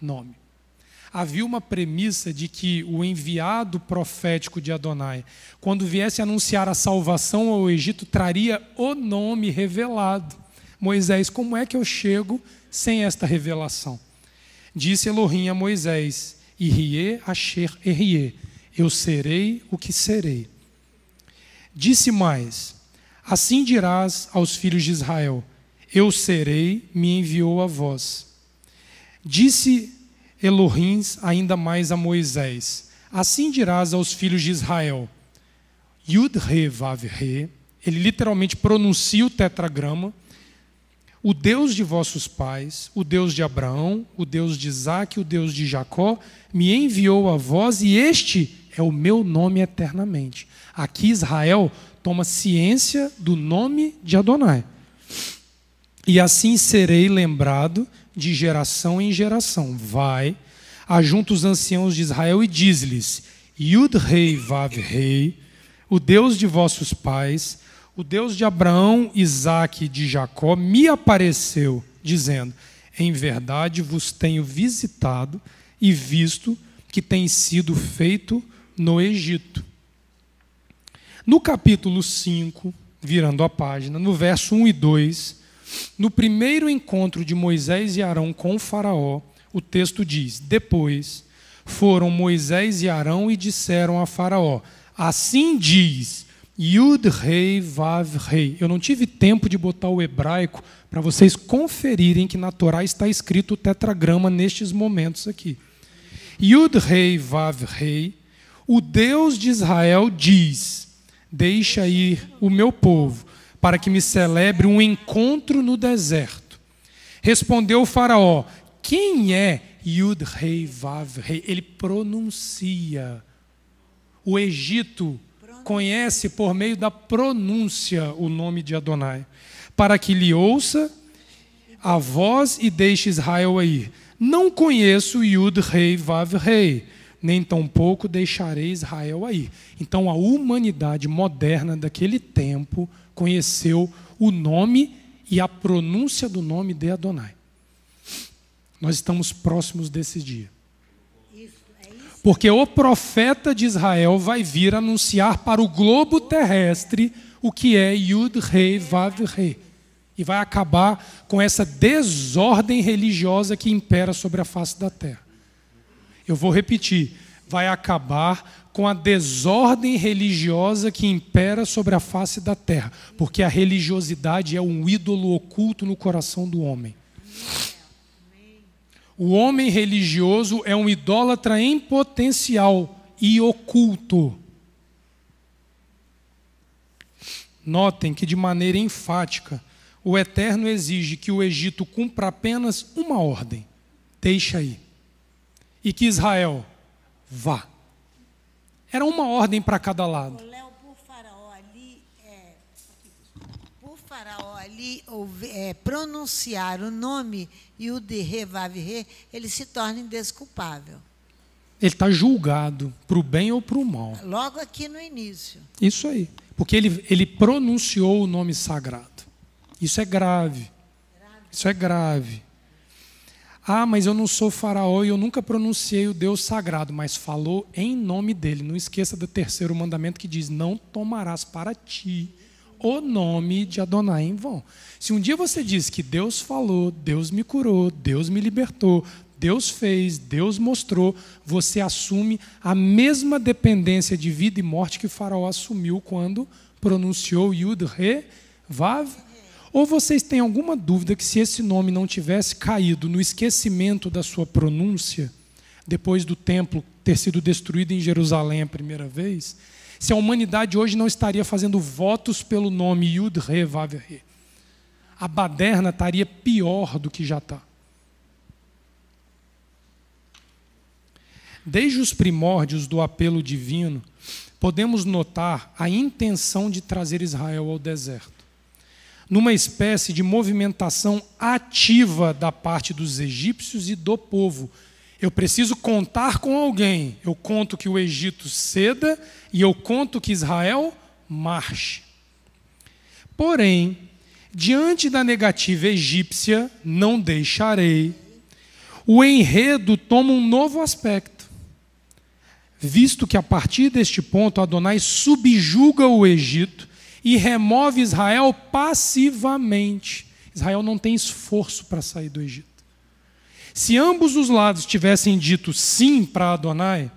nome? Havia uma premissa de que o enviado profético de Adonai, quando viesse anunciar a salvação ao Egito, traria o nome revelado. Moisés, como é que eu chego sem esta revelação? Disse Elohim a Moisés, Irie asher erie, eu serei o que serei. Disse mais, assim dirás aos filhos de Israel, eu serei, me enviou a vós. Disse Elohim ainda mais a Moisés, assim dirás aos filhos de Israel, Yud Re Vav Re, ele literalmente pronuncia o tetragrama, o Deus de vossos pais, o Deus de Abraão, o Deus de Isaque, o Deus de Jacó, me enviou a vós e este é o meu nome eternamente. Aqui Israel toma ciência do nome de Adonai. E assim serei lembrado de geração em geração. Vai, ajunta os anciãos de Israel e diz-lhes, Yud Rei Vav Rei, o Deus de vossos pais, o Deus de Abraão, Isaque e de Jacó, me apareceu, dizendo, em verdade vos tenho visitado e visto que tem sido feito no Egito. No capítulo 5, virando a página, no verso 1 e 2, no primeiro encontro de Moisés e Arão com o faraó, o texto diz, depois foram Moisés e Arão e disseram a faraó, assim diz, Yud Rei Vav Rei. Eu não tive tempo de botar o hebraico para vocês conferirem que na Torá está escrito o tetragrama nestes momentos aqui. Yud Rei Vav Rei, o Deus de Israel diz, deixa ir o meu povo, para que me celebre um encontro no deserto. Respondeu o faraó, quem é Yud Rei Vav Rei? Ele pronuncia. O Egito conhece por meio da pronúncia o nome de Adonai, para que lhe ouça a voz e deixe Israel ir. Não conheço Yud Rei Vav Rei, nem tampouco deixarei Israel aí. Então a humanidade moderna daquele tempo conheceu o nome e a pronúncia do nome de Adonai. Nós estamos próximos desse dia. Porque o profeta de Israel vai vir anunciar para o globo terrestre o que é Yud Rei Vav Rei. E vai acabar com essa desordem religiosa que impera sobre a face da terra. Eu vou repetir, vai acabar com a desordem religiosa que impera sobre a face da terra, porque a religiosidade é um ídolo oculto no coração do homem. O homem religioso é um idólatra em potencial e oculto. Notem que de maneira enfática, o Eterno exige que o Egito cumpra apenas uma ordem, deixa aí. E que Israel vá. Era uma ordem para cada lado. Léo, por faraó ali pronunciar o nome Yud Rei Vav Rei, ele se torna indesculpável. Ele está julgado para o bem ou para o mal. Logo aqui no início. Isso aí. Porque ele pronunciou o nome sagrado. Isso é grave. Isso é grave. Ah, mas eu não sou faraó e eu nunca pronunciei o Deus sagrado, mas falou em nome dele. Não esqueça do terceiro mandamento que diz, não tomarás para ti o nome de Adonai em vão. Se um dia você diz que Deus falou, Deus me curou, Deus me libertou, Deus fez, Deus mostrou, você assume a mesma dependência de vida e morte que o faraó assumiu quando pronunciou Yud Re Vav. Ou vocês têm alguma dúvida que se esse nome não tivesse caído no esquecimento da sua pronúncia, depois do templo ter sido destruído em Jerusalém a primeira vez, se a humanidade hoje não estaria fazendo votos pelo nome Yud Re Vav Re? A baderna estaria pior do que já está. Desde os primórdios do apelo divino, podemos notar a intenção de trazer Israel ao deserto, numa espécie de movimentação ativa da parte dos egípcios e do povo. Eu preciso contar com alguém. Eu conto que o Egito ceda e eu conto que Israel marche. Porém, diante da negativa egípcia, não deixarei, o enredo toma um novo aspecto. Visto que a partir deste ponto Adonai subjuga o Egito e remove Israel passivamente. Israel não tem esforço para sair do Egito. Se ambos os lados tivessem dito sim para Adonai,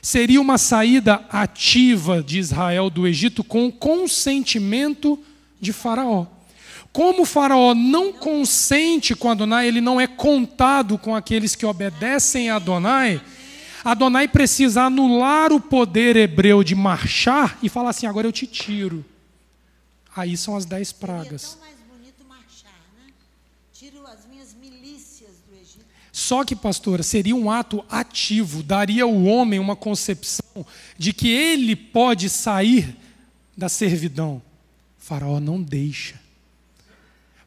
seria uma saída ativa de Israel do Egito com o consentimento de Faraó. Como Faraó não consente com Adonai, ele não é contado com aqueles que obedecem a Adonai, Adonai precisa anular o poder hebreu de marchar e falar assim, agora eu te tiro. Aí são as 10 pragas. É tão mais bonito marchar, né? Tiro as minhas milícias do Egito. Só que, pastora, seria um ato ativo, daria ao homem uma concepção de que ele pode sair da servidão. Faraó não deixa.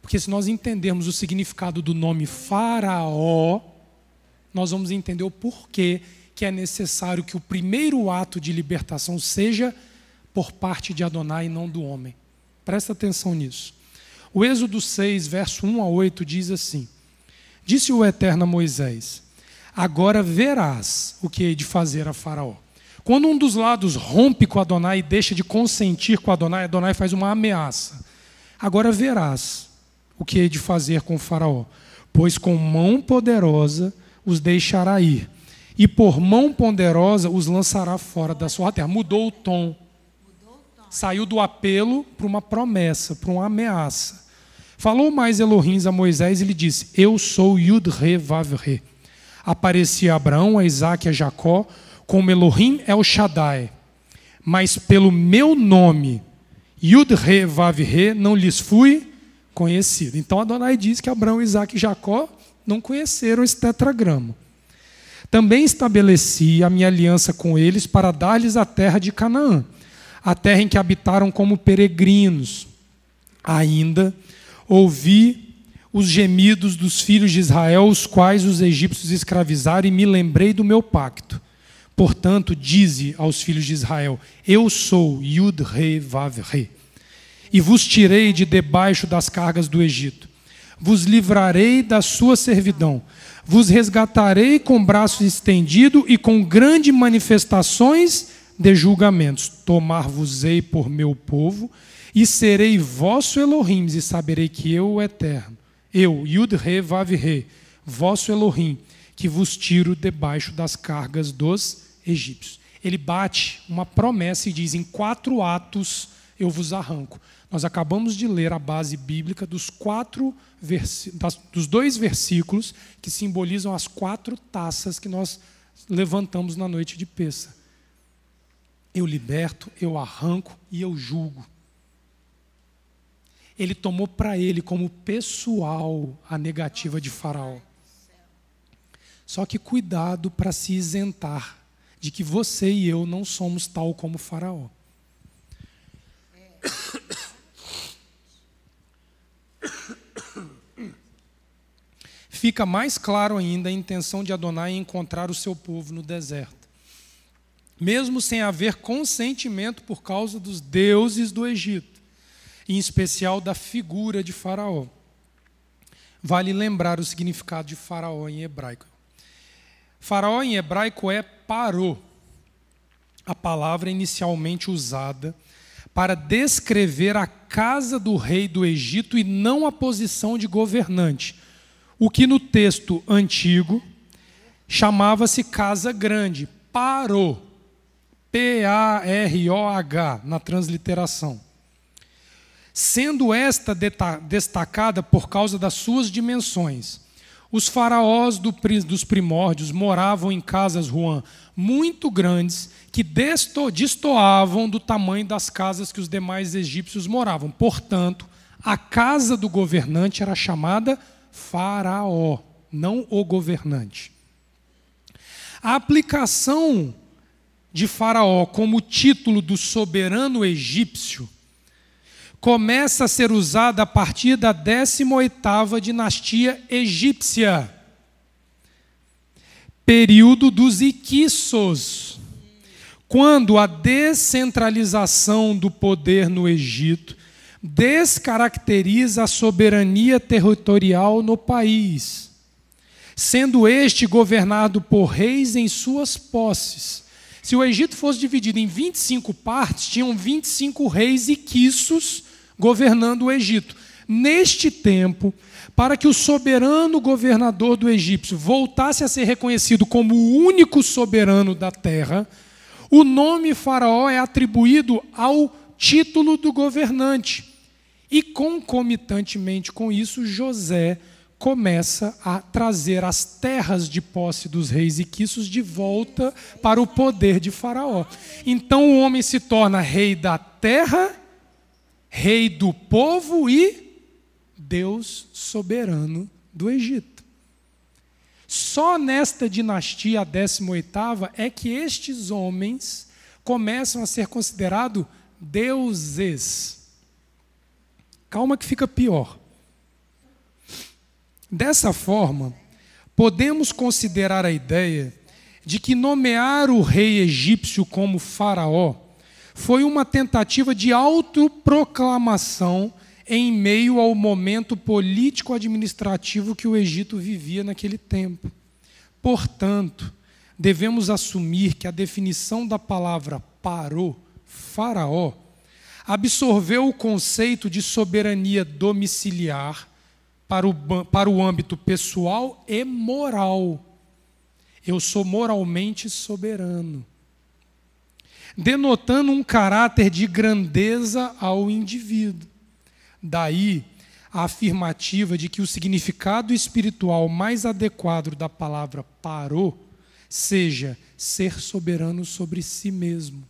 Porque se nós entendermos o significado do nome Faraó, nós vamos entender o porquê que é necessário que o primeiro ato de libertação seja por parte de Adonai e não do homem. Presta atenção nisso. O Êxodo 6, verso 1 a 8 diz assim: Disse o Eterno a Moisés, agora verás o que hei de fazer a Faraó. Quando um dos lados rompe com Adonai e deixa de consentir com Adonai, Adonai faz uma ameaça. Agora verás o que hei de fazer com o Faraó, pois com mão poderosa os deixará ir, e por mão poderosa os lançará fora da sua terra. Mudou o tom. Saiu do apelo para uma promessa, para uma ameaça. Falou mais Elohim a Moisés e lhe disse, eu sou Yud-Re-Vav-Re. Apareci a Abraão, a Isaque e a Jacó, como Elohim El Shaddai. Mas pelo meu nome, Yud-Re-Vav-Re, não lhes fui conhecido. Então Adonai diz que Abraão, Isaque e Jacó não conheceram esse tetragrama. Também estabeleci a minha aliança com eles para dar-lhes a terra de Canaã, a terra em que habitaram como peregrinos. Ainda ouvi os gemidos dos filhos de Israel, os quais os egípcios escravizaram, e me lembrei do meu pacto. Portanto, dize aos filhos de Israel, eu sou Yud-Re-Vav-Re, e vos tirei de debaixo das cargas do Egito. Vos livrarei da sua servidão, vos resgatarei com braço estendido e com grandes manifestações de julgamentos. Tomar-vos-ei por meu povo, e serei vosso Elohim, e saberei que eu, o Eterno, eu, Yud-Re-Vav-Re, vosso Elohim, que vos tiro debaixo das cargas dos egípcios. Ele bate uma promessa e diz, em 4 atos eu vos arranco. Nós acabamos de ler a base bíblica dos 2 versículos que simbolizam as 4 taças que nós levantamos na noite de Pêssar. Eu liberto, eu arranco e eu julgo. Ele tomou para ele como pessoal a negativa de Faraó. Só que cuidado para se isentar de que você e eu não somos tal como Faraó. Fica mais claro ainda a intenção de Adonai em encontrar o seu povo no deserto. Mesmo sem haver consentimento por causa dos deuses do Egito, em especial da figura de Faraó. Vale lembrar o significado de Faraó em hebraico. Faraó em hebraico é paró, a palavra inicialmente usada para descrever a casa do rei do Egito e não a posição de governante, o que no texto antigo chamava-se casa grande, paró, P-A-R-O-H, na transliteração. Sendo esta destacada por causa das suas dimensões. Os faraós dos primórdios moravam em casas, Juan, muito grandes, que destoavam do tamanho das casas que os demais egípcios moravam. Portanto, a casa do governante era chamada Faraó, não o governante. A aplicação de Faraó como título do soberano egípcio começa a ser usada a partir da 18ª dinastia egípcia, período dos Iquiços, quando a descentralização do poder no Egito descaracteriza a soberania territorial no país, sendo este governado por reis em suas posses. Se o Egito fosse dividido em 25 partes, tinham 25 reis iquiços governando o Egito. neste tempo, para que o soberano governador do Egito voltasse a ser reconhecido como o único soberano da terra, o nome Faraó é atribuído ao título do governante. E, concomitantemente com isso, José começa a trazer as terras de posse dos reis iquiços de volta para o poder de Faraó. Então o homem se torna rei da terra, rei do povo e Deus soberano do Egito. Só nesta dinastia, a 18ª, é que estes homens começam a ser considerados deuses. Calma que fica pior. Dessa forma, podemos considerar a ideia de que nomear o rei egípcio como Faraó foi uma tentativa de autoproclamação em meio ao momento político-administrativo que o Egito vivia naquele tempo. Portanto, devemos assumir que a definição da palavra paró, Faraó, absorveu o conceito de soberania domiciliar para o âmbito pessoal e moral. Eu sou moralmente soberano, denotando um caráter de grandeza ao indivíduo. Daí a afirmativa de que o significado espiritual mais adequado da palavra paró seja ser soberano sobre si mesmo.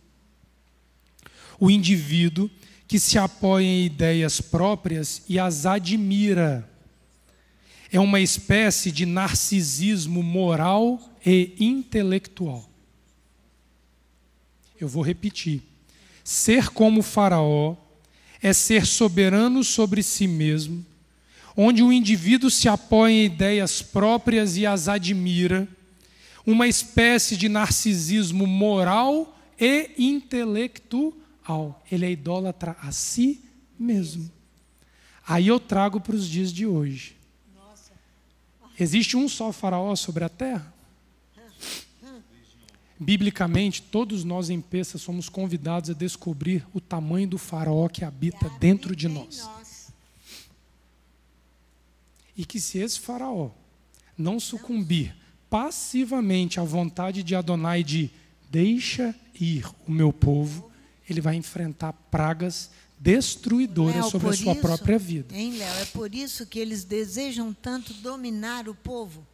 O indivíduo que se apoia em ideias próprias e as admira. É uma espécie de narcisismo moral e intelectual. Eu vou repetir. Ser como Faraó é ser soberano sobre si mesmo, onde o indivíduo se apoia em ideias próprias e as admira, uma espécie de narcisismo moral e intelectual. Ele é idólatra a si mesmo. Aí eu trago para os dias de hoje. Existe um só Faraó sobre a terra? Biblicamente, todos nós em Peça somos convidados a descobrir o tamanho do Faraó que habita dentro de nós. E que se esse Faraó não sucumbir passivamente à vontade de Adonai de deixa ir o meu povo, ele vai enfrentar pragas destruidoras sobre a sua própria vida. Hein, Léo? É por isso que eles desejam tanto dominar o povo,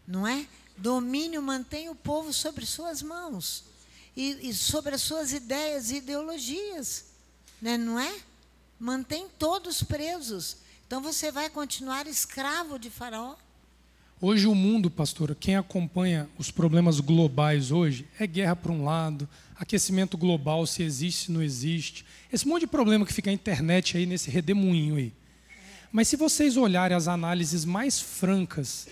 não é? Domínio mantém o povo sobre suas mãos e sobre as suas ideias e ideologias, né? Não é? Mantém todos presos. Então você vai continuar escravo de Faraó? Hoje o mundo, pastora, quem acompanha os problemas globais hoje, é guerra por um lado, aquecimento global, se existe, se não existe, esse monte de problema que fica na internet aí, nesse redemoinho aí. Mas se vocês olharem as análises mais francas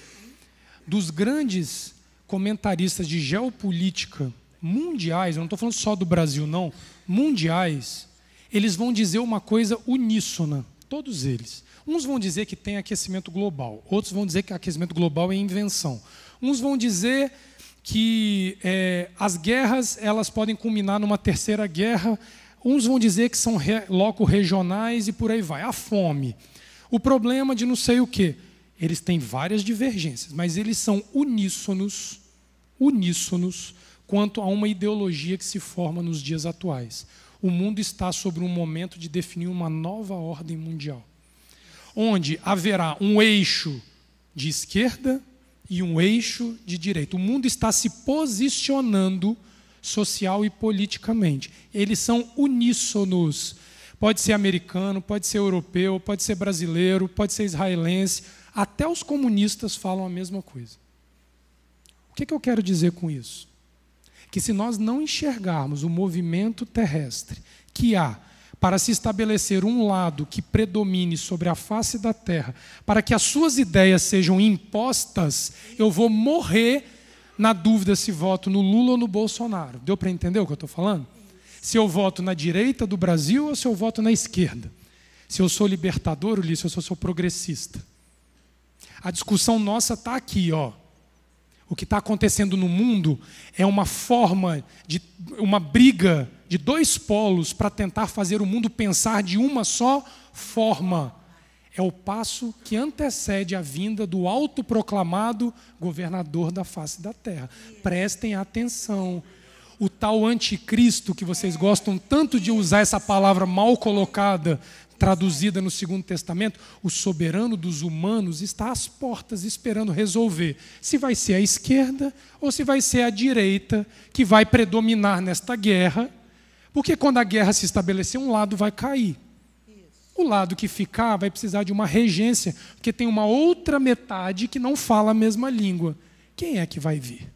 dos grandes comentaristas de geopolítica mundiais, eu não estou falando só do Brasil não, mundiais, eles vão dizer uma coisa uníssona, todos eles. Uns vão dizer que tem aquecimento global, outros vão dizer que aquecimento global é invenção. Uns vão dizer que as guerras elas podem culminar numa terceira guerra, uns vão dizer que são locos regionais e por aí vai. A fome, o problema de não sei o quê. Eles têm várias divergências, mas eles são uníssonos quanto a uma ideologia que se forma nos dias atuais. O mundo está sobre um momento de definir uma nova ordem mundial, onde haverá um eixo de esquerda e um eixo de direita. O mundo está se posicionando social e politicamente. Eles são uníssonos. Pode ser americano, pode ser europeu, pode ser brasileiro, pode ser israelense. Até os comunistas falam a mesma coisa. O que eu quero dizer com isso? Que se nós não enxergarmos o movimento terrestre que há para se estabelecer um lado que predomine sobre a face da terra, para que as suas ideias sejam impostas, eu vou morrer na dúvida se voto no Lula ou no Bolsonaro. Deu para entender o que eu estou falando? Se eu voto na direita do Brasil ou se eu voto na esquerda. Se eu sou libertador, Ulisses, ou se eu sou progressista. A discussão nossa está aqui, ó. O que está acontecendo no mundo é uma forma de uma briga de dois polos para tentar fazer o mundo pensar de uma só forma. É o passo que antecede a vinda do autoproclamado governador da face da terra. Prestem atenção. O tal anticristo, que vocês gostam tanto de usar essa palavra mal colocada, traduzida no Segundo Testamento, o soberano dos humanos está às portas esperando resolver se vai ser a esquerda ou se vai ser a direita que vai predominar nesta guerra, porque quando a guerra se estabelecer, um lado vai cair. O lado que ficar vai precisar de uma regência, porque tem uma outra metade que não fala a mesma língua. Quem é que vai vir?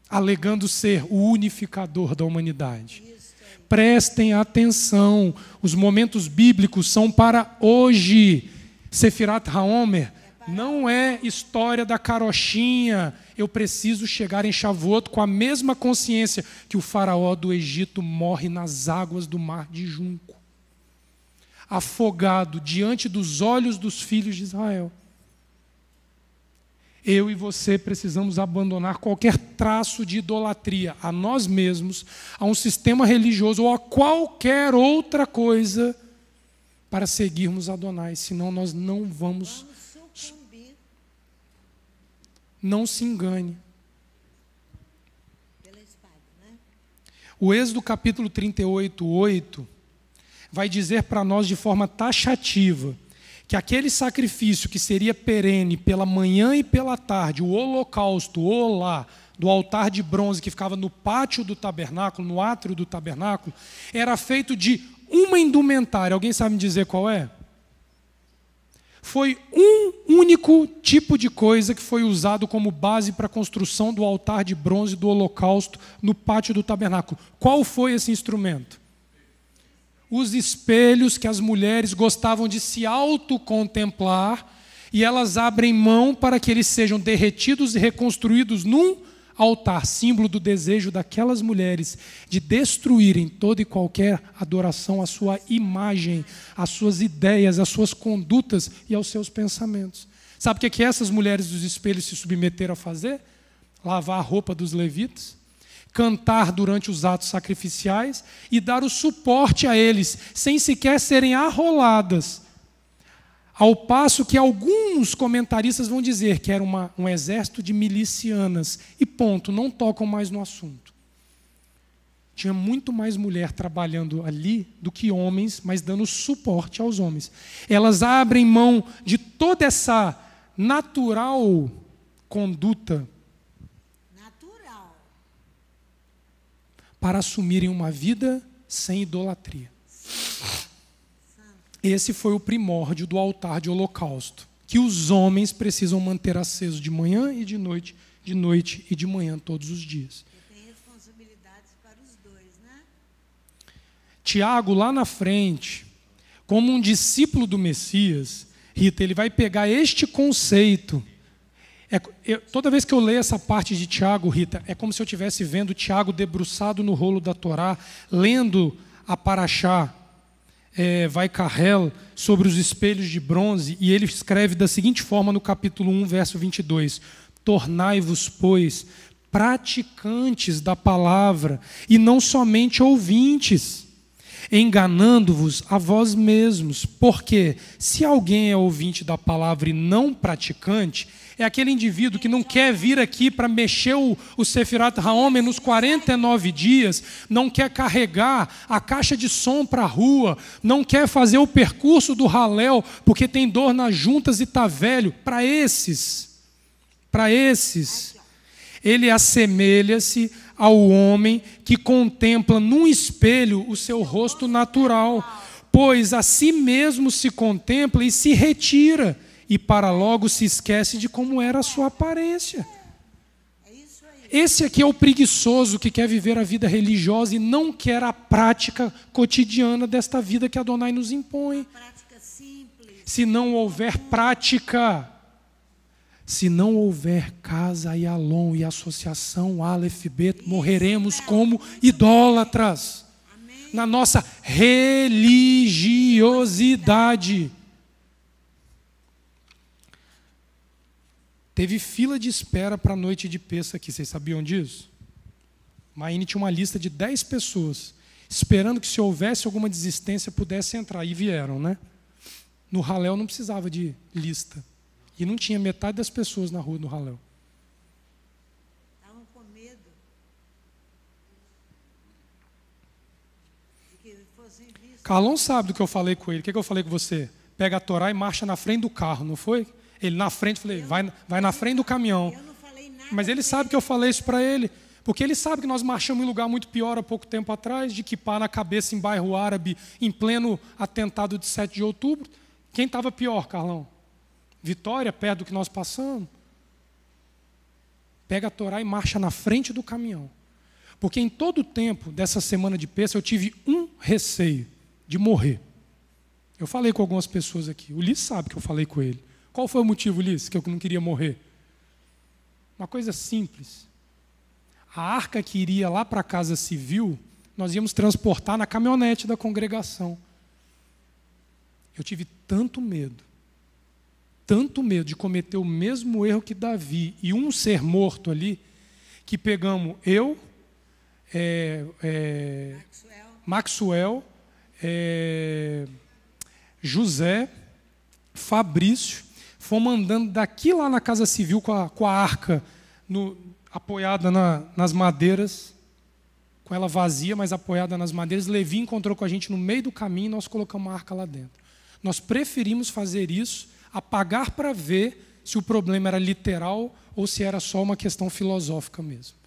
Alegando ser o unificador da humanidade. Prestem atenção, os momentos bíblicos são para hoje. Sefirat HaOmer não é história da carochinha. Eu preciso chegar em Shavuot com a mesma consciência que o faraó do Egito morre nas águas do mar de Junco, afogado diante dos olhos dos filhos de Israel. Eu e você precisamos abandonar qualquer traço de idolatria a nós mesmos, a um sistema religioso ou a qualquer outra coisa para seguirmos Adonai, senão nós não vamos sucumbir. Não se engane. Pela espada, né? O Êxodo capítulo 38, 8 vai dizer para nós de forma taxativa que aquele sacrifício que seria perene pela manhã e pela tarde, o holocausto, o olá, do altar de bronze que ficava no pátio do tabernáculo, no átrio do tabernáculo, era feito de uma indumentária. Alguém sabe me dizer qual é? Foi um único tipo de coisa que foi usado como base para a construção do altar de bronze do holocausto no pátio do tabernáculo. Qual foi esse instrumento? Os espelhos que as mulheres gostavam de se autocontemplar, e elas abrem mão para que eles sejam derretidos e reconstruídos num altar, símbolo do desejo daquelas mulheres de destruírem toda e qualquer adoração à sua imagem, às suas ideias, às suas condutas e aos seus pensamentos. Sabe o que essas mulheres dos espelhos se submeteram a fazer? Lavar a roupa dos levitas, cantar durante os atos sacrificiais e dar o suporte a eles, sem sequer serem arroladas. Ao passo que alguns comentaristas vão dizer que era um exército de milicianas. E ponto, não tocam mais no assunto. Tinha muito mais mulher trabalhando ali do que homens, mas dando suporte aos homens. Elas abrem mão de toda essa natural conduta para assumirem uma vida sem idolatria. Esse foi o primórdio do altar de holocausto, que os homens precisam manter aceso de manhã e de noite e de manhã todos os dias. E tem responsabilidades para os dois, né? Tiago, lá na frente, como um discípulo do Messias, Rita, ele vai pegar este conceito. Toda vez que eu leio essa parte de Tiago, Rita, é como se eu estivesse vendo Tiago debruçado no rolo da Torá, lendo a Parashá, Vaikarel, sobre os espelhos de bronze, e ele escreve da seguinte forma no capítulo 1, verso 22: tornai-vos, pois, praticantes da palavra, e não somente ouvintes, enganando-vos a vós mesmos, porque se alguém é ouvinte da palavra e não praticante, é aquele indivíduo que não quer vir aqui para mexer o Sefirat HaOmer nos 49 dias, não quer carregar a caixa de som para a rua, não quer fazer o percurso do Halel, porque tem dor nas juntas e está velho. Para esses, ele assemelha-se ao homem que contempla num espelho o seu rosto natural, pois a si mesmo se contempla e se retira, e para logo se esquece de como era a sua aparência. Esse aqui é o preguiçoso que quer viver a vida religiosa e não quer a prática cotidiana desta vida que Adonai nos impõe. Se não houver prática, se não houver casa e alon e associação Aleph Bet, morreremos como idólatras na nossa religiosidade. Teve fila de espera para a noite de Pêssach aqui, vocês sabiam disso? Maine tinha uma lista de 10 pessoas, esperando que se houvesse alguma desistência pudesse entrar, e vieram, né? No Halel não precisava de lista. E não tinha metade das pessoas na rua no Halel. Estavam com medo de que fossem vistos. Carlão sabe do que eu falei com ele. O que eu falei com você? Pega a Torá e marcha na frente do carro, não foi? Ele na frente, falei, vai na frente do caminhão. Eu não falei nada. Mas ele sabe que eu falei isso para ele. Porque ele sabe que nós marchamos em lugar muito pior há pouco tempo atrás, de equipar na cabeça em bairro árabe, em pleno atentado de 7 de outubro. Quem estava pior, Carlão? Vitória, perto do que nós passamos? Pega a Torá e marcha na frente do caminhão. Porque em todo o tempo dessa semana de Pêssego eu tive um receio de morrer. Eu falei com algumas pessoas aqui. O Ulisses sabe que eu falei com ele. Qual foi o motivo, Ulisses, que eu não queria morrer? Uma coisa simples. A arca que iria lá para a casa civil, nós íamos transportar na caminhonete da congregação. Eu tive tanto medo de cometer o mesmo erro que Davi e um ser morto ali, que pegamos eu, Maxwell, José, Fabrício, fomos andando daqui lá na casa civil com a arca apoiada nas madeiras, com ela vazia, mas apoiada nas madeiras. Levi encontrou com a gente no meio do caminho e nós colocamos a arca lá dentro. Nós preferimos fazer isso, apagar para ver se o problema era literal ou se era só uma questão filosófica mesmo.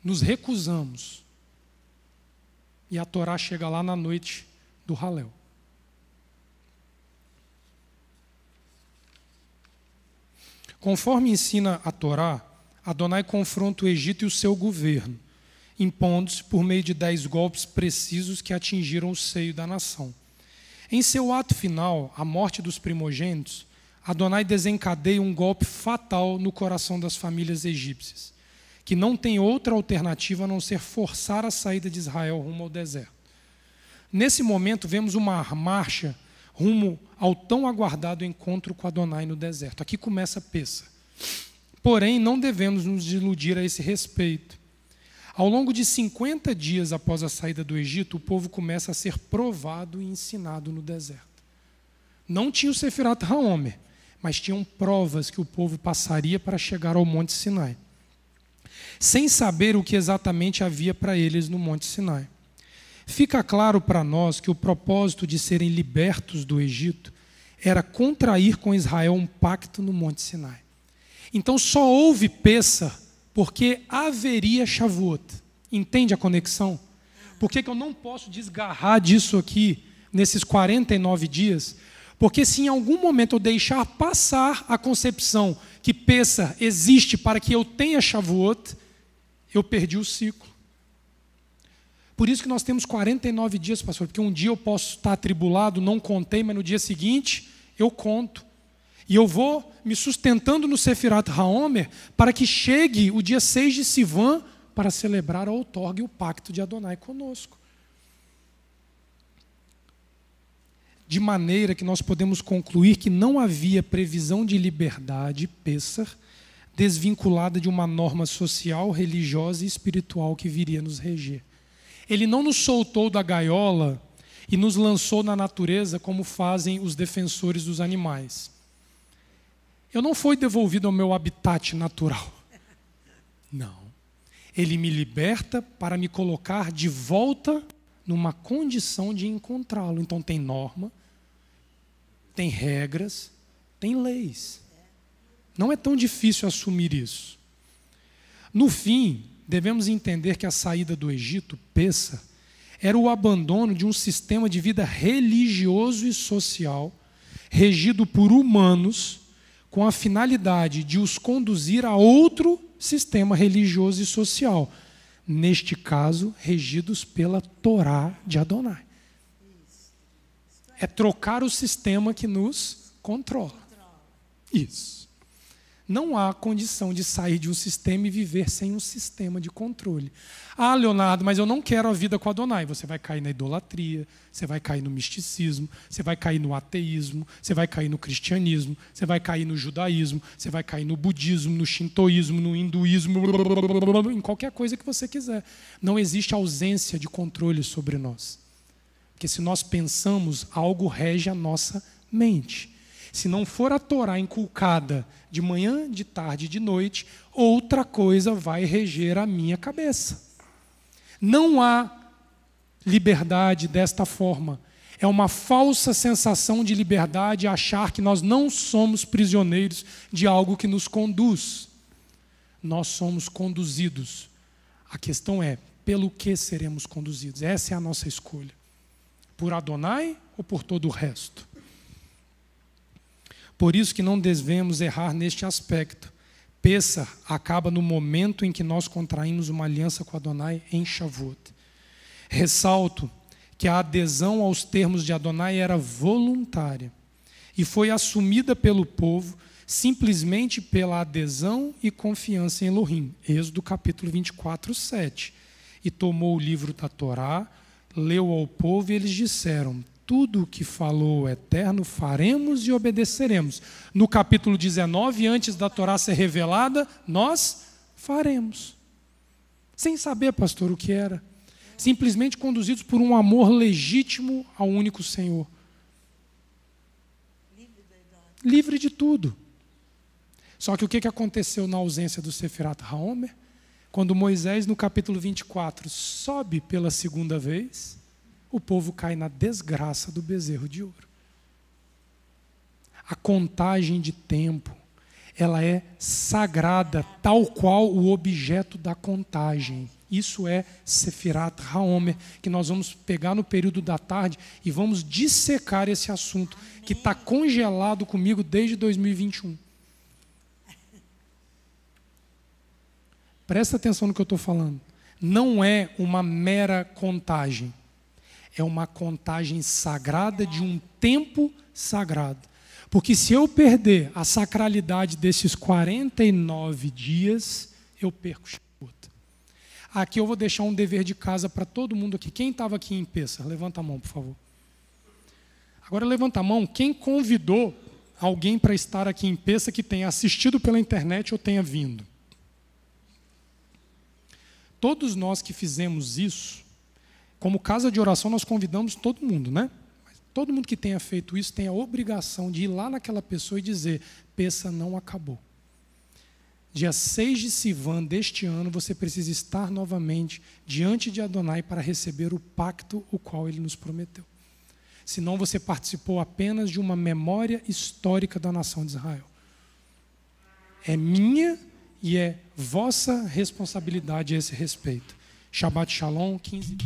Nos recusamos. E a Torá chega lá na noite do Halel. Conforme ensina a Torá, Adonai confronta o Egito e o seu governo, impondo-se por meio de 10 golpes precisos que atingiram o seio da nação. Em seu ato final, a morte dos primogênitos, Adonai desencadeia um golpe fatal no coração das famílias egípcias, que não tem outra alternativa a não ser forçar a saída de Israel rumo ao deserto. Nesse momento, vemos uma marcha rumo ao tão aguardado encontro com Adonai no deserto. Aqui começa Pêssego. Porém, não devemos nos iludir a esse respeito. Ao longo de 50 dias após a saída do Egito, o povo começa a ser provado e ensinado no deserto. Não tinha o Sefirat HaOmer, mas tinham provas que o povo passaria para chegar ao Monte Sinai, sem saber o que exatamente havia para eles no Monte Sinai. Fica claro para nós que o propósito de serem libertos do Egito era contrair com Israel um pacto no Monte Sinai. Então só houve Pêssego porque haveria Shavuot. Entende a conexão? Por que eu não posso desgarrar disso aqui nesses 49 dias? Porque se em algum momento eu deixar passar a concepção que Pêssego existe para que eu tenha Shavuot, eu perdi o ciclo. Por isso que nós temos 49 dias, pastor, porque um dia eu posso estar atribulado, não contei, mas no dia seguinte eu conto. E eu vou me sustentando no Sefirat HaOmer para que chegue o dia 6 de Sivan para celebrar a outorga e o pacto de Adonai conosco. De maneira que nós podemos concluir que não havia previsão de liberdade, Pêssego, desvinculada de uma norma social, religiosa e espiritual que viria nos reger. Ele não nos soltou da gaiola e nos lançou na natureza como fazem os defensores dos animais. Eu não fui devolvido ao meu habitat natural. Não. Ele me liberta para me colocar de volta numa condição de encontrá-lo. Então tem norma, tem regras, tem leis. Não é tão difícil assumir isso. No fim, devemos entender que a saída do Egito, Pêssego, era o abandono de um sistema de vida religioso e social, regido por humanos, com a finalidade de os conduzir a outro sistema religioso e social, neste caso, regidos pela Torá de Adonai. É trocar o sistema que nos controla. Isso. Não há condição de sair de um sistema e viver sem um sistema de controle. Ah, Leonardo, mas eu não quero a vida com Adonai. Você vai cair na idolatria, você vai cair no misticismo, você vai cair no ateísmo, você vai cair no cristianismo, você vai cair no judaísmo, você vai cair no budismo, no shintoísmo, no hinduísmo, em qualquer coisa que você quiser. Não existe ausência de controle sobre nós. Porque se nós pensamos, algo rege a nossa mente. Se não for a Torá inculcada de manhã, de tarde e de noite, outra coisa vai reger a minha cabeça. Não há liberdade desta forma. É uma falsa sensação de liberdade achar que nós não somos prisioneiros de algo que nos conduz. Nós somos conduzidos. A questão é, pelo que seremos conduzidos? Essa é a nossa escolha. Por Adonai ou por todo o resto? Por isso que não devemos errar neste aspecto. Pessah acaba no momento em que nós contraímos uma aliança com Adonai em Shavuot. Ressalto que a adesão aos termos de Adonai era voluntária e foi assumida pelo povo simplesmente pela adesão e confiança em Elohim. Êxodo capítulo 24, 7. E tomou o livro da Torá, leu ao povo e eles disseram: tudo o que falou o Eterno faremos e obedeceremos. No capítulo 19, antes da Torá ser revelada, nós faremos. Sem saber, pastor, o que era. Simplesmente conduzidos por um amor legítimo ao único Senhor. Livre de tudo. Só que o que aconteceu na ausência do Sefirat HaOmer? Quando Moisés, no capítulo 24, sobe pela segunda vez, o povo cai na desgraça do bezerro de ouro. A contagem de tempo, ela é sagrada, tal qual o objeto da contagem. Isso é Sefirat HaOmer, que nós vamos pegar no período da tarde e vamos dissecar esse assunto, que está congelado comigo desde 2021. Presta atenção no que eu estou falando. Não é uma mera contagem. É uma contagem sagrada de um tempo sagrado. Porque se eu perder a sacralidade desses 49 dias, eu perco Shavuot. Aqui eu vou deixar um dever de casa para todo mundo aqui. Quem estava aqui em Pessah? Levanta a mão, por favor. Agora levanta a mão quem convidou alguém para estar aqui em Pessah que tenha assistido pela internet ou tenha vindo. Todos nós que fizemos isso, como casa de oração, nós convidamos todo mundo, né? Mas todo mundo que tenha feito isso tem a obrigação de ir lá naquela pessoa e dizer: Pessah não acabou. Dia 6 de Sivan deste ano, você precisa estar novamente diante de Adonai para receber o pacto o qual ele nos prometeu. Senão você participou apenas de uma memória histórica da nação de Israel. É minha e é vossa responsabilidade a esse respeito. Shabbat Shalom, 15.